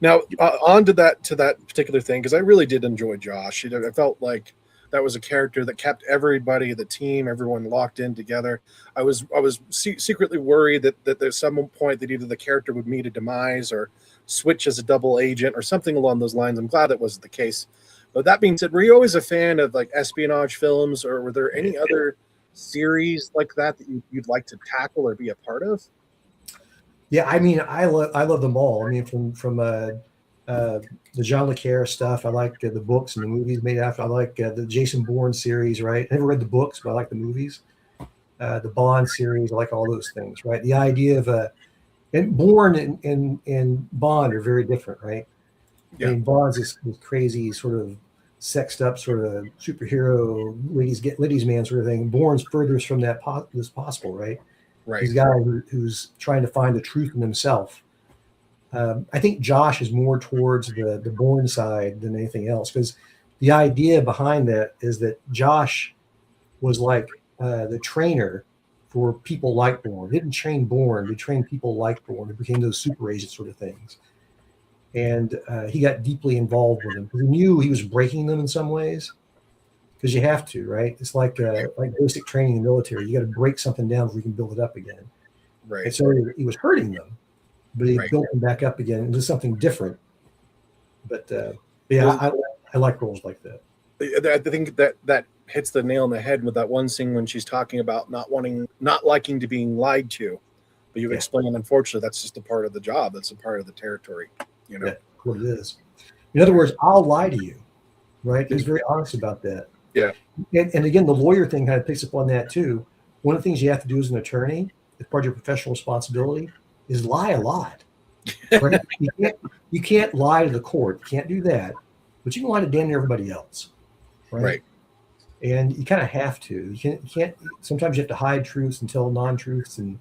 Now, on to that particular thing, because I really did enjoy Josh. I felt like that was a character that kept everybody, the team, everyone locked in together. I was secretly worried that at some point that either the character would meet a demise or switch as a double agent or something along those lines. I'm glad that wasn't the case. But that being said, were you always a fan of like espionage films, or were there any other series like that you'd like to tackle or be a part of? Yeah, I mean, I love them all. I mean, from the John le Carre stuff. I like the books and the movies made after. I like the Jason Bourne series, right? I never read the books, but I like the movies. The Bond series, I like all those things, right? The idea of and Bourne and Bond are very different, right? Yeah. I mean, Bond's this crazy sort of sexed up sort of superhero ladies man sort of thing. Bourne's furthest from that as possible, right? Right. He's a guy who's trying to find the truth in himself. I think Josh is more towards the Bourne side than anything else, because the idea behind that is that Josh was like the trainer for people like Bourne. He didn't train Bourne, they trained people like Bourne who became those super agent sort of things. And he got deeply involved with them because he knew he was breaking them in some ways. Because you have to, right? It's like basic training in the military. You got to break something down before you can build it up again. Right. And so he was hurting them, but he built them back up again into something different. But yeah, I like roles like that. I think that hits the nail on the head with that one scene when she's talking about not liking to being lied to. But you've explained, unfortunately, that's just a part of the job. That's a part of the territory. That's what it is. In other words, I'll lie to you, right? He's very honest about that. Yeah. And again, the lawyer thing kind of picks up on that too. One of the things you have to do as an attorney, as part of your professional responsibility, is lie a lot. Right? you can't lie to the court. You can't do that. But you can lie to damn near everybody else. Right. And you kind of have to. You can't. Sometimes you have to hide truths and tell non-truths, and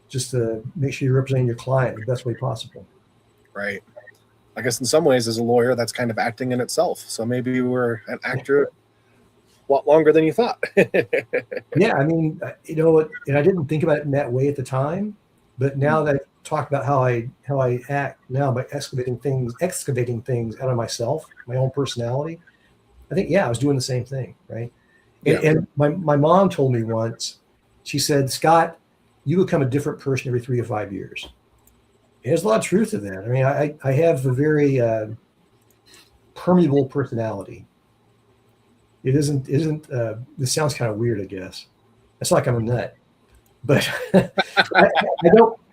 just to make sure you're representing your client the best way possible. Right. I guess in some ways, as a lawyer, that's kind of acting in itself. So maybe you were an actor a lot longer than you thought. Yeah, I mean, and I didn't think about it in that way at the time, but now that I talk about how I act now by excavating things out of myself, my own personality, I think I was doing the same thing, right? And my mom told me once, she said, "Scott, you become a different person every 3 to 5 years." There's a lot of truth to that. I mean, I have a very permeable personality. It isn't. This sounds kind of weird, I guess. It's like I'm a nut, but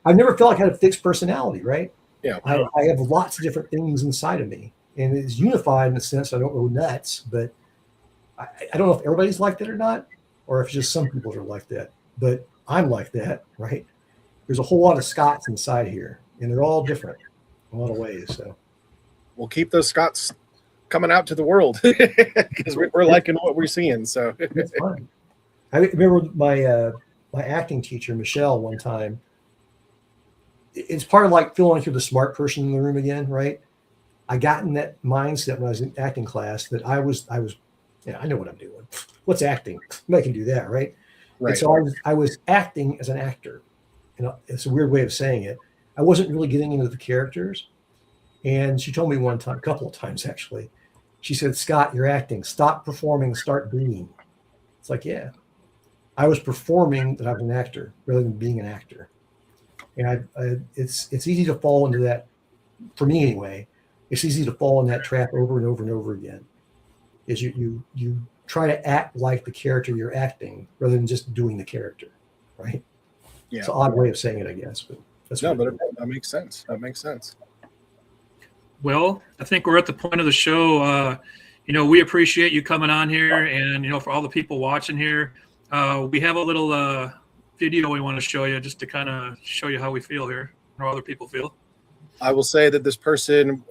I've never felt like I had a fixed personality, right? Yeah. I have lots of different things inside of me, and it's unified in the sense I don't go nuts, but I don't know if everybody's like that or not, or if just some people are like that, but I'm like that, right? There's a whole lot of Scotts inside here, and they're all different in a lot of ways. So We'll keep those Scotts coming out to the world because we're liking what we're seeing. So it's fun. I remember my acting teacher, Michelle, one time. It's part of like feeling like you're the smart person in the room again, right? I got in that mindset when I was in acting class that I was, yeah, I know what I'm doing. What's acting? I can do that, right? Right. And so I was acting as an actor. You know, it's a weird way of saying it. I wasn't really getting into the characters. And she told me one time, a couple of times actually, she said, Scott, you're acting. Stop performing, start being. It's like, yeah. I was performing that I was an actor rather than being an actor. And it's easy to fall into that, for me anyway. It's easy to fall in that trap over and over and over again. Is you try to act like the character you're acting rather than just doing the character, right? Yeah. It's an odd way of saying it, I guess, but that's No, what but that makes sense. That makes sense. Well, I think we're at the point of the show. We appreciate you coming on here, and for all the people watching here, we have a little video we want to show you just to kind of show you how we feel here, how other people feel. I will say that this person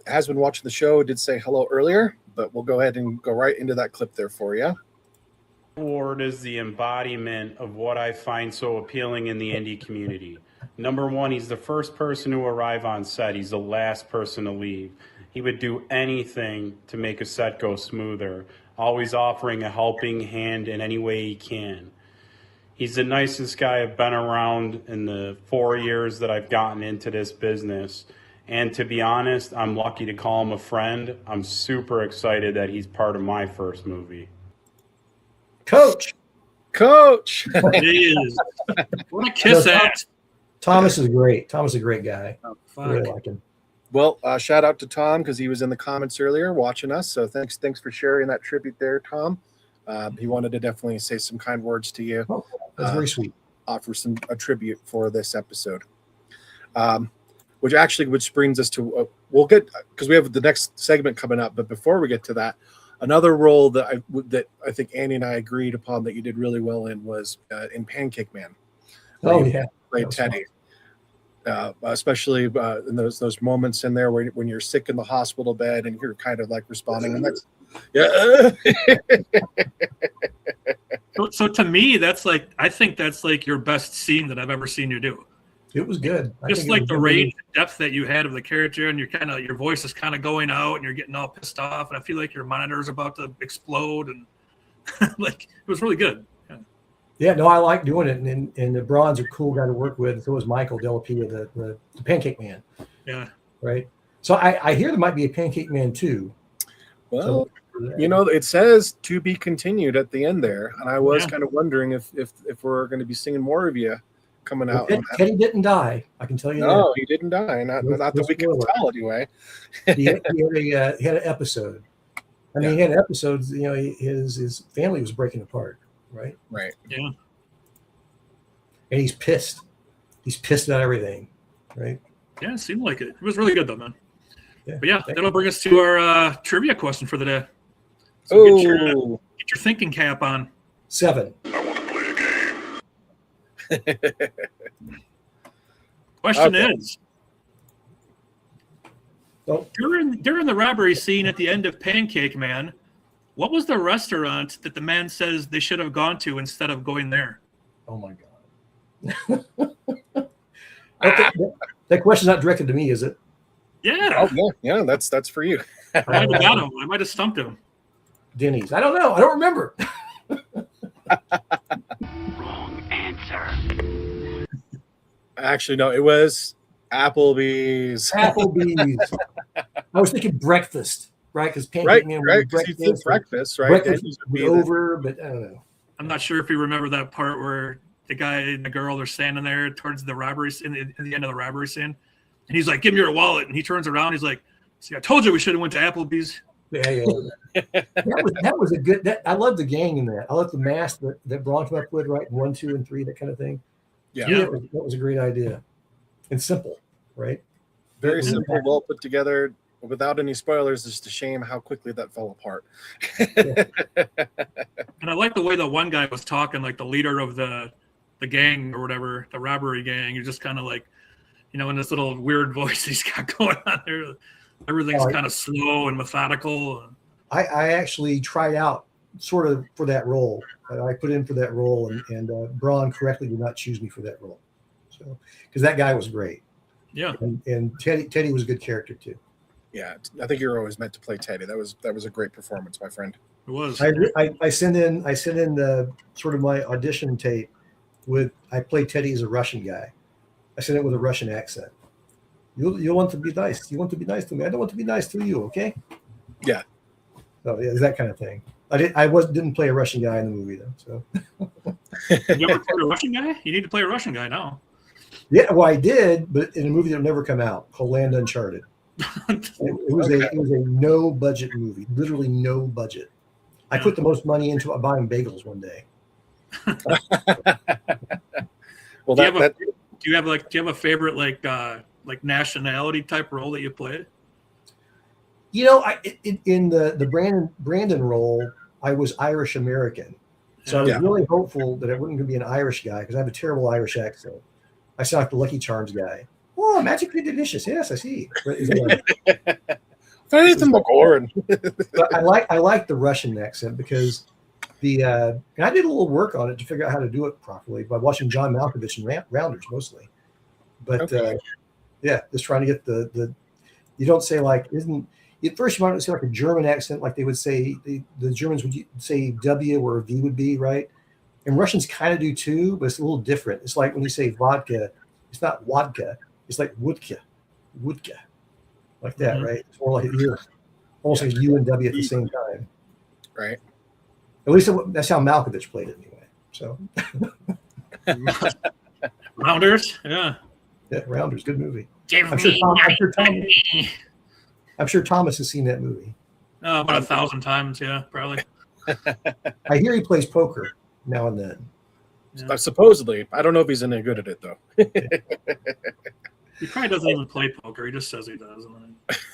has been watching the show, did say hello earlier, but we'll go ahead and go right into that clip there for you. Ward is the embodiment of what I find so appealing in the indie community. Number one, he's the first person to arrive on set. He's the last person to leave. He would do anything to make a set go smoother, always offering a helping hand in any way he can. He's the nicest guy I've been around in the 4 years that I've gotten into this business. And to be honest, I'm lucky to call him a friend. I'm super excited that he's part of my first movie. Coach. He is. What a kiss ass. Thomas is great. Thomas is a great guy. Oh, I really like him. Well, shout out to Tom because he was in the comments earlier watching us. So thanks for sharing that tribute there, Tom. He wanted to definitely say some kind words to you. Oh, that's very sweet. Offer a tribute for this episode. Which brings us to we'll get, because we have the next segment coming up. But before we get to that, another role that I think Annie and I agreed upon that you did really well in was in Pancake Man. Oh yeah, played Teddy. Especially in those moments in there when you're sick in the hospital bed and you're kind of like responding, and that's So to me, I think that's like your best scene that I've ever seen you do. It was good. Just like the range and depth that you had of the character, and your voice is kind of going out, and you're getting all pissed off, and I feel like your monitor is about to explode, and like it was really good. Yeah, no, I like doing it, and Braun's a cool guy to work with. So was Michael Delapia, the Pancake Man. Yeah. Right. So I hear there might be a Pancake Man 2. Well, it says to be continued at the end there, and I was kind of wondering if we're going to be seeing more of you coming out. Teddy didn't die. I can tell you. No, he didn't die. Not that we can tell anyway. he had an episode. I mean, he had episodes. His family was breaking apart. Right. Yeah. And he's pissed. He's pissed about everything. Right. Yeah, it seemed like it. It was really good though, man. Yeah. But that'll bring us to our trivia question for the day. So get your thinking cap on. 7. Question is, during the robbery scene at the end of Pancake Man, what was the restaurant that the man says they should have gone to instead of going there? Oh my God. That question's not directed to me, is it? Yeah. Oh, yeah, that's for you. I might have got him. I might have stumped him. Denny's. I don't know. I don't remember. Wrong answer. Actually, no, it was Applebee's. Applebee's. I was thinking breakfast, right? Because Pancake Man was breakfast, right? Breakfast was over, but I don't know. I'm not sure if you remember that part where the guy and the girl are standing there towards the robbery in the end of the robbery scene, and he's like, "Give me your wallet," and he turns around, he's like, "See, I told you we should have went to Applebee's." Yeah. That was a good. I love the gang in that. I love the mask that Braun came up with, right? 1, 2, and 3, that kind of thing. Yeah. That was a great idea, and simple, right? Very simple, well put together, without any spoilers. It's just a shame how quickly that fell apart. And I like the way the one guy was talking, like the leader of the gang or whatever, the robbery gang. You're just kind of like, you know, in this little weird voice he's got going on there. Everything's kind of slow and methodical. I actually tried out sort of for that role. I put in for that role, and Braun correctly did not choose me for that role. So, because that guy was great. Yeah. And Teddy was a good character too. Yeah, I think you're always meant to play Teddy. That was a great performance, my friend. It was. I sent in the sort of my audition tape with, I played Teddy as a Russian guy. I sent it with a Russian accent. You want to be nice. You want to be nice to me. I don't want to be nice to you. Okay. Yeah. So yeah, it's that kind of thing. Didn't play a Russian guy in the movie though. So. You ever played a Russian guy? You need to play a Russian guy now. Yeah, well, I did, but in a movie that'll never come out called Land Uncharted. It was a no budget movie, literally no budget. I put the most money into buying bagels one day. Well, do you have a favorite like nationality type role that you played? You know, in the Brandon role, I was Irish American, so I was really hopeful that it wasn't be an Irish guy because I have a terrible Irish accent. I sound like the Lucky Charms guy. Oh, magically delicious. Yes, I see. Anything McGoran. But I like the Russian accent because and I did a little work on it to figure out how to do it properly by watching John Malkovich and Rounders mostly. But just trying to get the you don't say like at first you might say like a German accent, like they would say the Germans would say W where a V would be, right? And Russians kind of do too, but it's a little different. It's like when you say vodka, it's not vodka, it's like wodka, like that, right? It's more like almost like U and W at the same time, right? At least that's how Malkovich played it anyway. So, Rounders, yeah, Rounders, good movie. I'm sure Thomas has seen that movie. About 1,000 times, yeah, probably. I hear he plays poker now and then. Yeah. Supposedly, I don't know if he's any good at it though. He probably doesn't even play poker. He just says he does.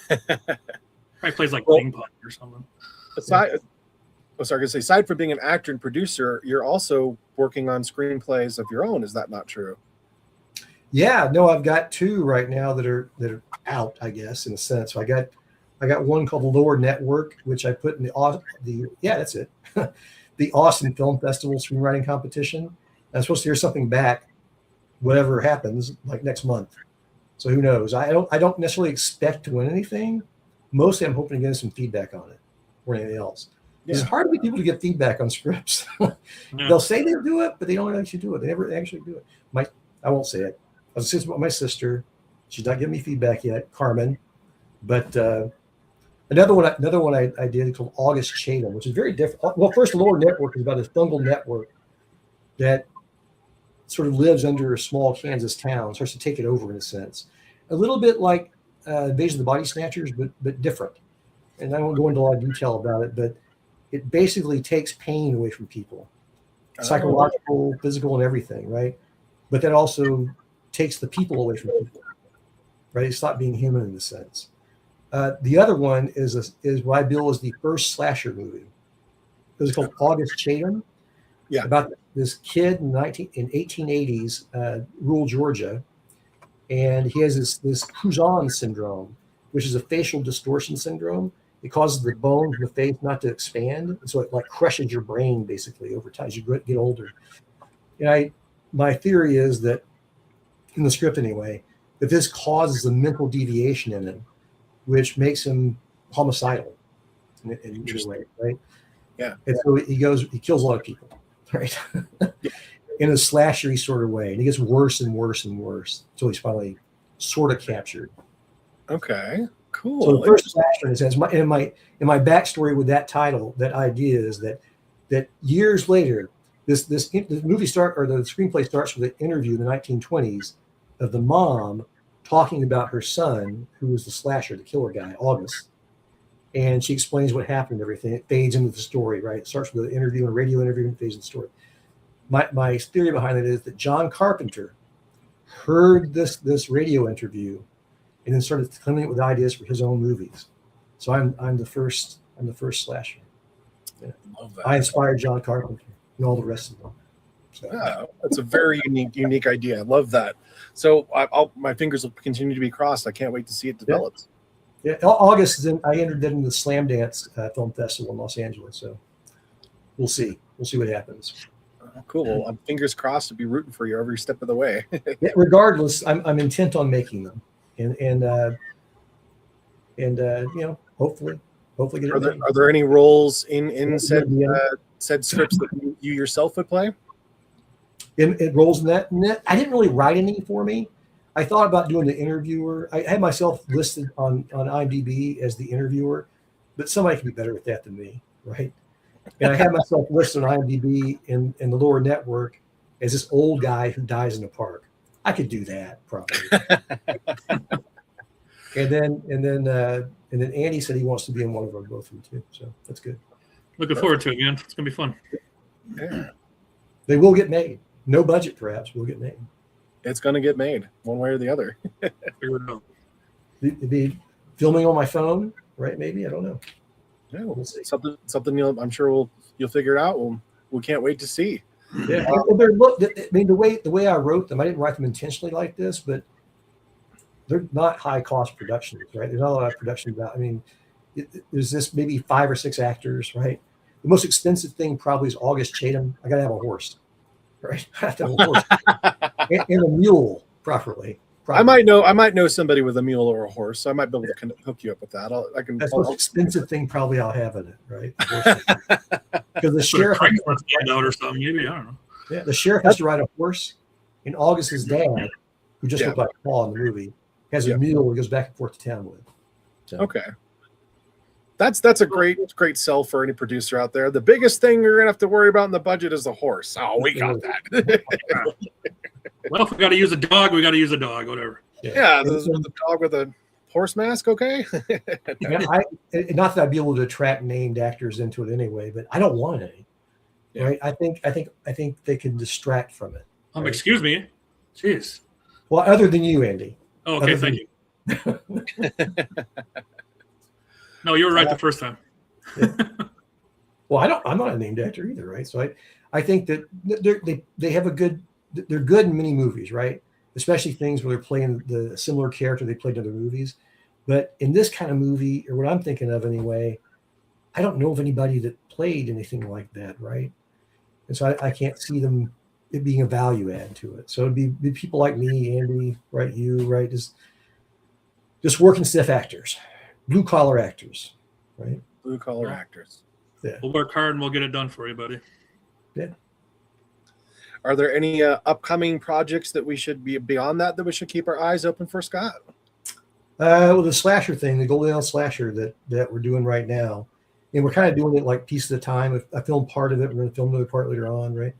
Probably plays like ping pong or something. Aside from being an actor and producer, you're also working on screenplays of your own. Is that not true? Yeah, no, I've got 2 right now that are out, I guess, in a sense. So I got one called The Lower Network, which I put in that's it. The Austin Film Festival screenwriting competition. I'm supposed to hear something back, whatever happens, like next month. So who knows? I don't necessarily expect to win anything. Mostly, I'm hoping to get some feedback on it or anything else. Yeah. It's hard to get people to get feedback on scripts. They'll say they do it, but they don't actually do it. They never actually do it. I won't say it. I was just about my sister. She's not giving me feedback yet, Carmen. But another one I did called August Chatham, which is very different. Well, first, Lower Network is about a fungal network that sort of lives under a small Kansas town, starts to take it over in a sense. A little bit like Invasion of the Body Snatchers, but different. And I won't go into a lot of detail about it, but it basically takes pain away from people, psychological, physical, and everything, right? But that also takes the people away from people, right? It's not being human in a sense. The other one is what I bill as the first slasher movie. It was called August Chatham. Yeah, about this kid in 1880s, rural Georgia, and he has this Pouzon syndrome, which is a facial distortion syndrome. It causes the bones in the face not to expand, so it like crushes your brain basically over time as you get older. And my theory is that, in the script anyway, that this causes a mental deviation in him, which makes him homicidal in a way, right? Yeah. And so he kills a lot of people, right? In a slashery sort of way. And he gets worse and worse and worse until he's finally sort of captured. Okay, cool. So the first slasher, in a sense, in my backstory with that title, that idea is that years later, the screenplay starts with an interview in the 1920s of the mom talking about her son, who was the slasher, the killer guy, August. and she explains what happened and everything. It fades into the story, right? It starts with an interview, a radio interview, and fades into the story. My theory behind it is that John Carpenter heard this radio interview and then started coming up with ideas for his own movies. So I'm the first slasher. Yeah. Love that. I inspired John Carpenter and all the rest of them. So. Yeah, that's a very unique idea. I love that. So my fingers will continue to be crossed. I can't wait to see it develop. Yeah, August is I entered into the Slam Dance Film Festival in Los Angeles. So we'll see. We'll see what happens. Cool. Well, I'm fingers crossed to be rooting for you every step of the way. Yeah, regardless, I'm intent on making them, and hopefully get it. Are there any roles in said scripts that you yourself would play? It roles in that. I didn't really write any for me. I thought about doing the interviewer. I had myself listed on IMDb as the interviewer, but somebody can be better at that than me, right? And I had myself listed on IMDb in the lower network as this old guy who dies in a park. I could do that probably. and then Andy said he wants to be in one of them, both of them too. So that's good. Looking forward to it, man. It's gonna be fun. Yeah. They will get made. No budget, perhaps, will get made. It's going to get made one way or the other. Be filming on my phone, right? Maybe, I don't know. Yeah, we'll see. Something I'm sure you'll figure it out. We can't wait to see. Yeah, the way I wrote them, I didn't write them intentionally like this, but they're not high cost productions, right? There's not a lot of production about. I mean, there's this maybe 5 or 6 actors, right? The most expensive thing probably is August Chatham. I got to have a horse, right? I have to have a horse and a mule properly. I might know somebody with a mule or a horse. So I might be able to hook you up with that. That's the most expensive thing probably I'll have in it, right? Because the sheriff out or something, maybe, I don't know. Yeah, the sheriff has to ride a horse, and August's dad, who just looked like Paul in the movie, has a mule he goes back and forth to town with. So. Okay. That's a great sell for any producer out there. The biggest thing you're gonna have to worry about in the budget is the horse. Oh, we got that. Well, if we got to use a dog, we got to use a dog. Whatever. Yeah, the dog with a horse mask. Okay. Not that I'd be able to attract named actors into it anyway, but I don't want any. Yeah. Right? I think they can distract from it. Right? Excuse me. Jeez. Well, other than you, Andy. Oh, okay, thank you. No, you were right the first time. Yeah. Well, I'm not a named actor either, right? So I think that they have they're good in many movies, right? Especially things where they're playing the similar character they played in other movies. But in this kind of movie, or what I'm thinking of anyway, I don't know of anybody that played anything like that, right? And so I can't see it being a value add to it. So it'd be people like me, Andy, right? You, right? Just working stiff actors, blue collar actors, right? Blue collar actors. Yeah. We'll work hard and we'll get it done for you, buddy. Yeah. Are there any upcoming projects that we should be beyond that we should keep our eyes open for, Scott? Well, the slasher thing, the Golden Ale slasher that we're doing right now, and we're kind of doing it like piece at a time. I filmed part of it. We're going to film another part later on, right?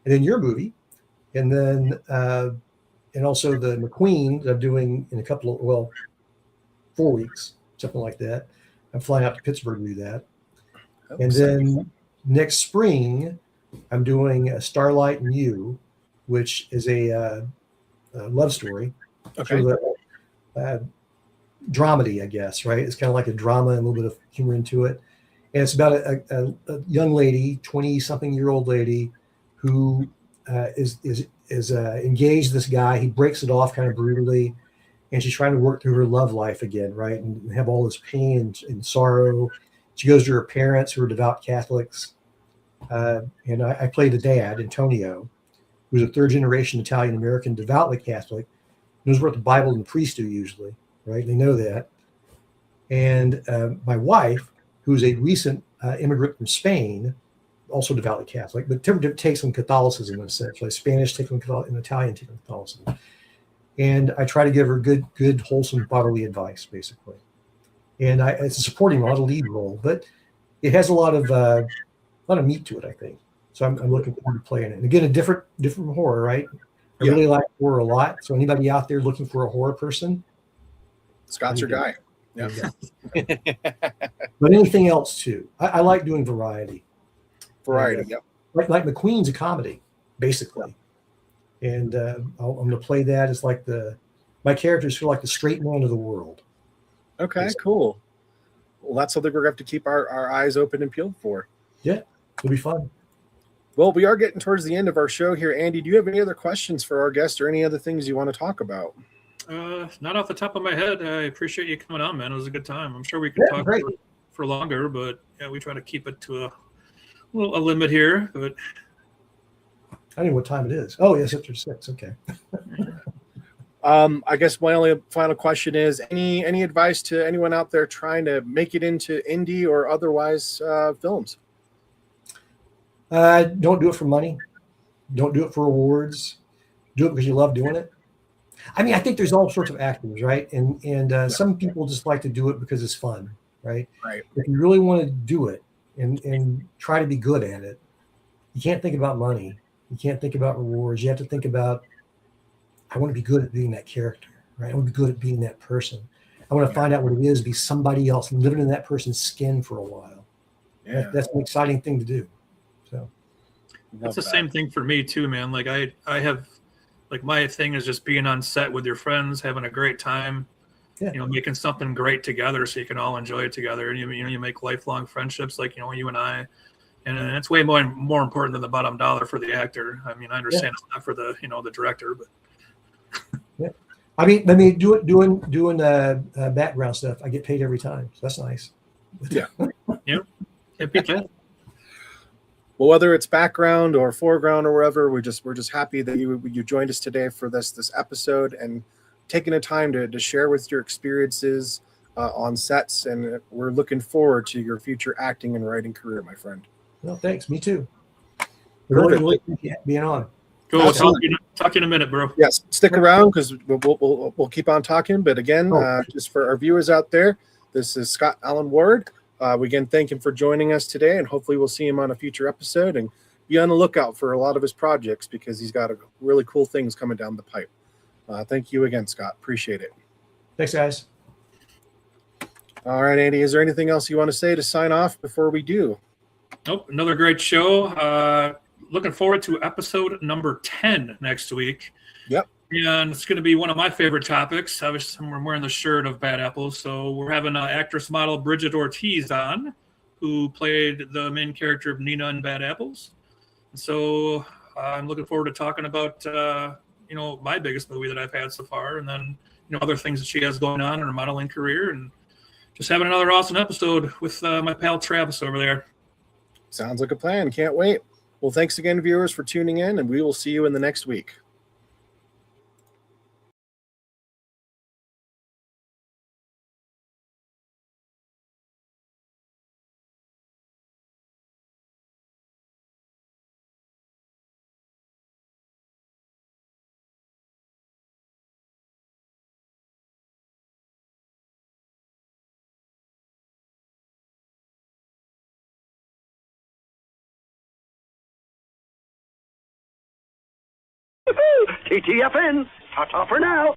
And then your movie, and then and also the McQueen that I'm doing in 4 weeks, something like that. I'm flying out to Pittsburgh to do that, and then next spring I'm doing Starlight and You, which is a love story. Okay. Sort of dramedy, I guess, right? It's kind of like a drama and a little bit of humor into it. And it's about a young lady, 20-something-year-old lady, who is engaged to this guy. He breaks it off kind of brutally, and she's trying to work through her love life again, right? And have all this pain and sorrow. She goes to her parents, who are devout Catholics. And I play the dad, Antonio, who's a third-generation Italian-American, devoutly Catholic, knows what the Bible and the priest do usually, right? They know that. And my wife, who's a recent immigrant from Spain, also devoutly Catholic, but takes on Catholicism in a sense, like Spanish taking and Italian taking Catholicism. And I try to give her good, wholesome bodily advice, basically. And it's a supporting role, not a lead role, but it has a lot of meat to it, I think. So I'm looking forward to playing it. And again, a different from horror, right? I really like horror a lot. So anybody out there looking for a horror person, Scott's your guy. Yeah. But anything else too. I like doing variety. Variety. And, Yep. Like McQueen's a comedy, basically. And I'm going to play that as like my characters feel like the straight man of the world. Okay, cool. Well, that's something we're going to have to keep our eyes open and peeled for. Yeah, it'll be fun. Well, we are getting towards the end of our show here. Andy, do you have any other questions for our guest or any other things you want to talk about? Not off the top of my head. I appreciate you coming on, man. It was a good time. I'm sure we could talk for longer, but yeah, we try to keep it to a limit here. But I don't know what time it is. Oh, yes, after 6. Okay. I guess my only final question is any advice to anyone out there trying to make it into indie or otherwise films? Don't do it for money. Don't do it for awards. Do it because you love doing it. I mean, I think there's all sorts of actors, right? And some people just like to do it because it's fun, right? Right. If you really want to do it and try to be good at it, you can't think about money. You can't think about rewards. You have to think about, I want to be good at being that character, right? I want to be good at being that person. I want to find out what it is to be somebody else, living in that person's skin for a while. Yeah. That's an exciting thing to do. So it's the same thing for me too, man. Like I have, like my thing is just being on set with your friends, having a great time, making something great together so you can all enjoy it together. And you make lifelong friendships like, you and I, and it's way more important than the bottom dollar for the actor. I mean, I understand it's not for the, the director, but. Yeah. I mean, doing background stuff, I get paid every time. So that's nice. Yeah. Yeah. Can't beat that. Well, whether it's background or foreground or wherever, we're just happy that you joined us today for this episode and taking the time to share with your experiences on sets. And we're looking forward to your future acting and writing career, my friend. Well, thanks. Me too. Really appreciate being on. Cool. Talk to you in a minute, bro. Yes, stick around because we'll keep on talking. But again, just for our viewers out there, this is Scott Alan Ward. We again thank him for joining us today, and hopefully we'll see him on a future episode. And be on the lookout for a lot of his projects because he's got really cool things coming down the pipe. Thank you again, Scott. Appreciate it. Thanks, guys. All right, Andy. Is there anything else you want to say to sign off before we do? Nope. Another great show. Looking forward to episode number 10 next week. Yep. And it's going to be one of my favorite topics. Obviously, I'm wearing the shirt of Bad Apples. So we're having actress model Bridget Ortiz on, who played the main character of Nina in Bad Apples. So I'm looking forward to talking about, my biggest movie that I've had so far. And then, other things that she has going on in her modeling career. And just having another awesome episode with my pal Travis over there. Sounds like a plan. Can't wait. Well, thanks again, viewers, for tuning in, and we will see you in the next week. TTFN. Ta-ta for now.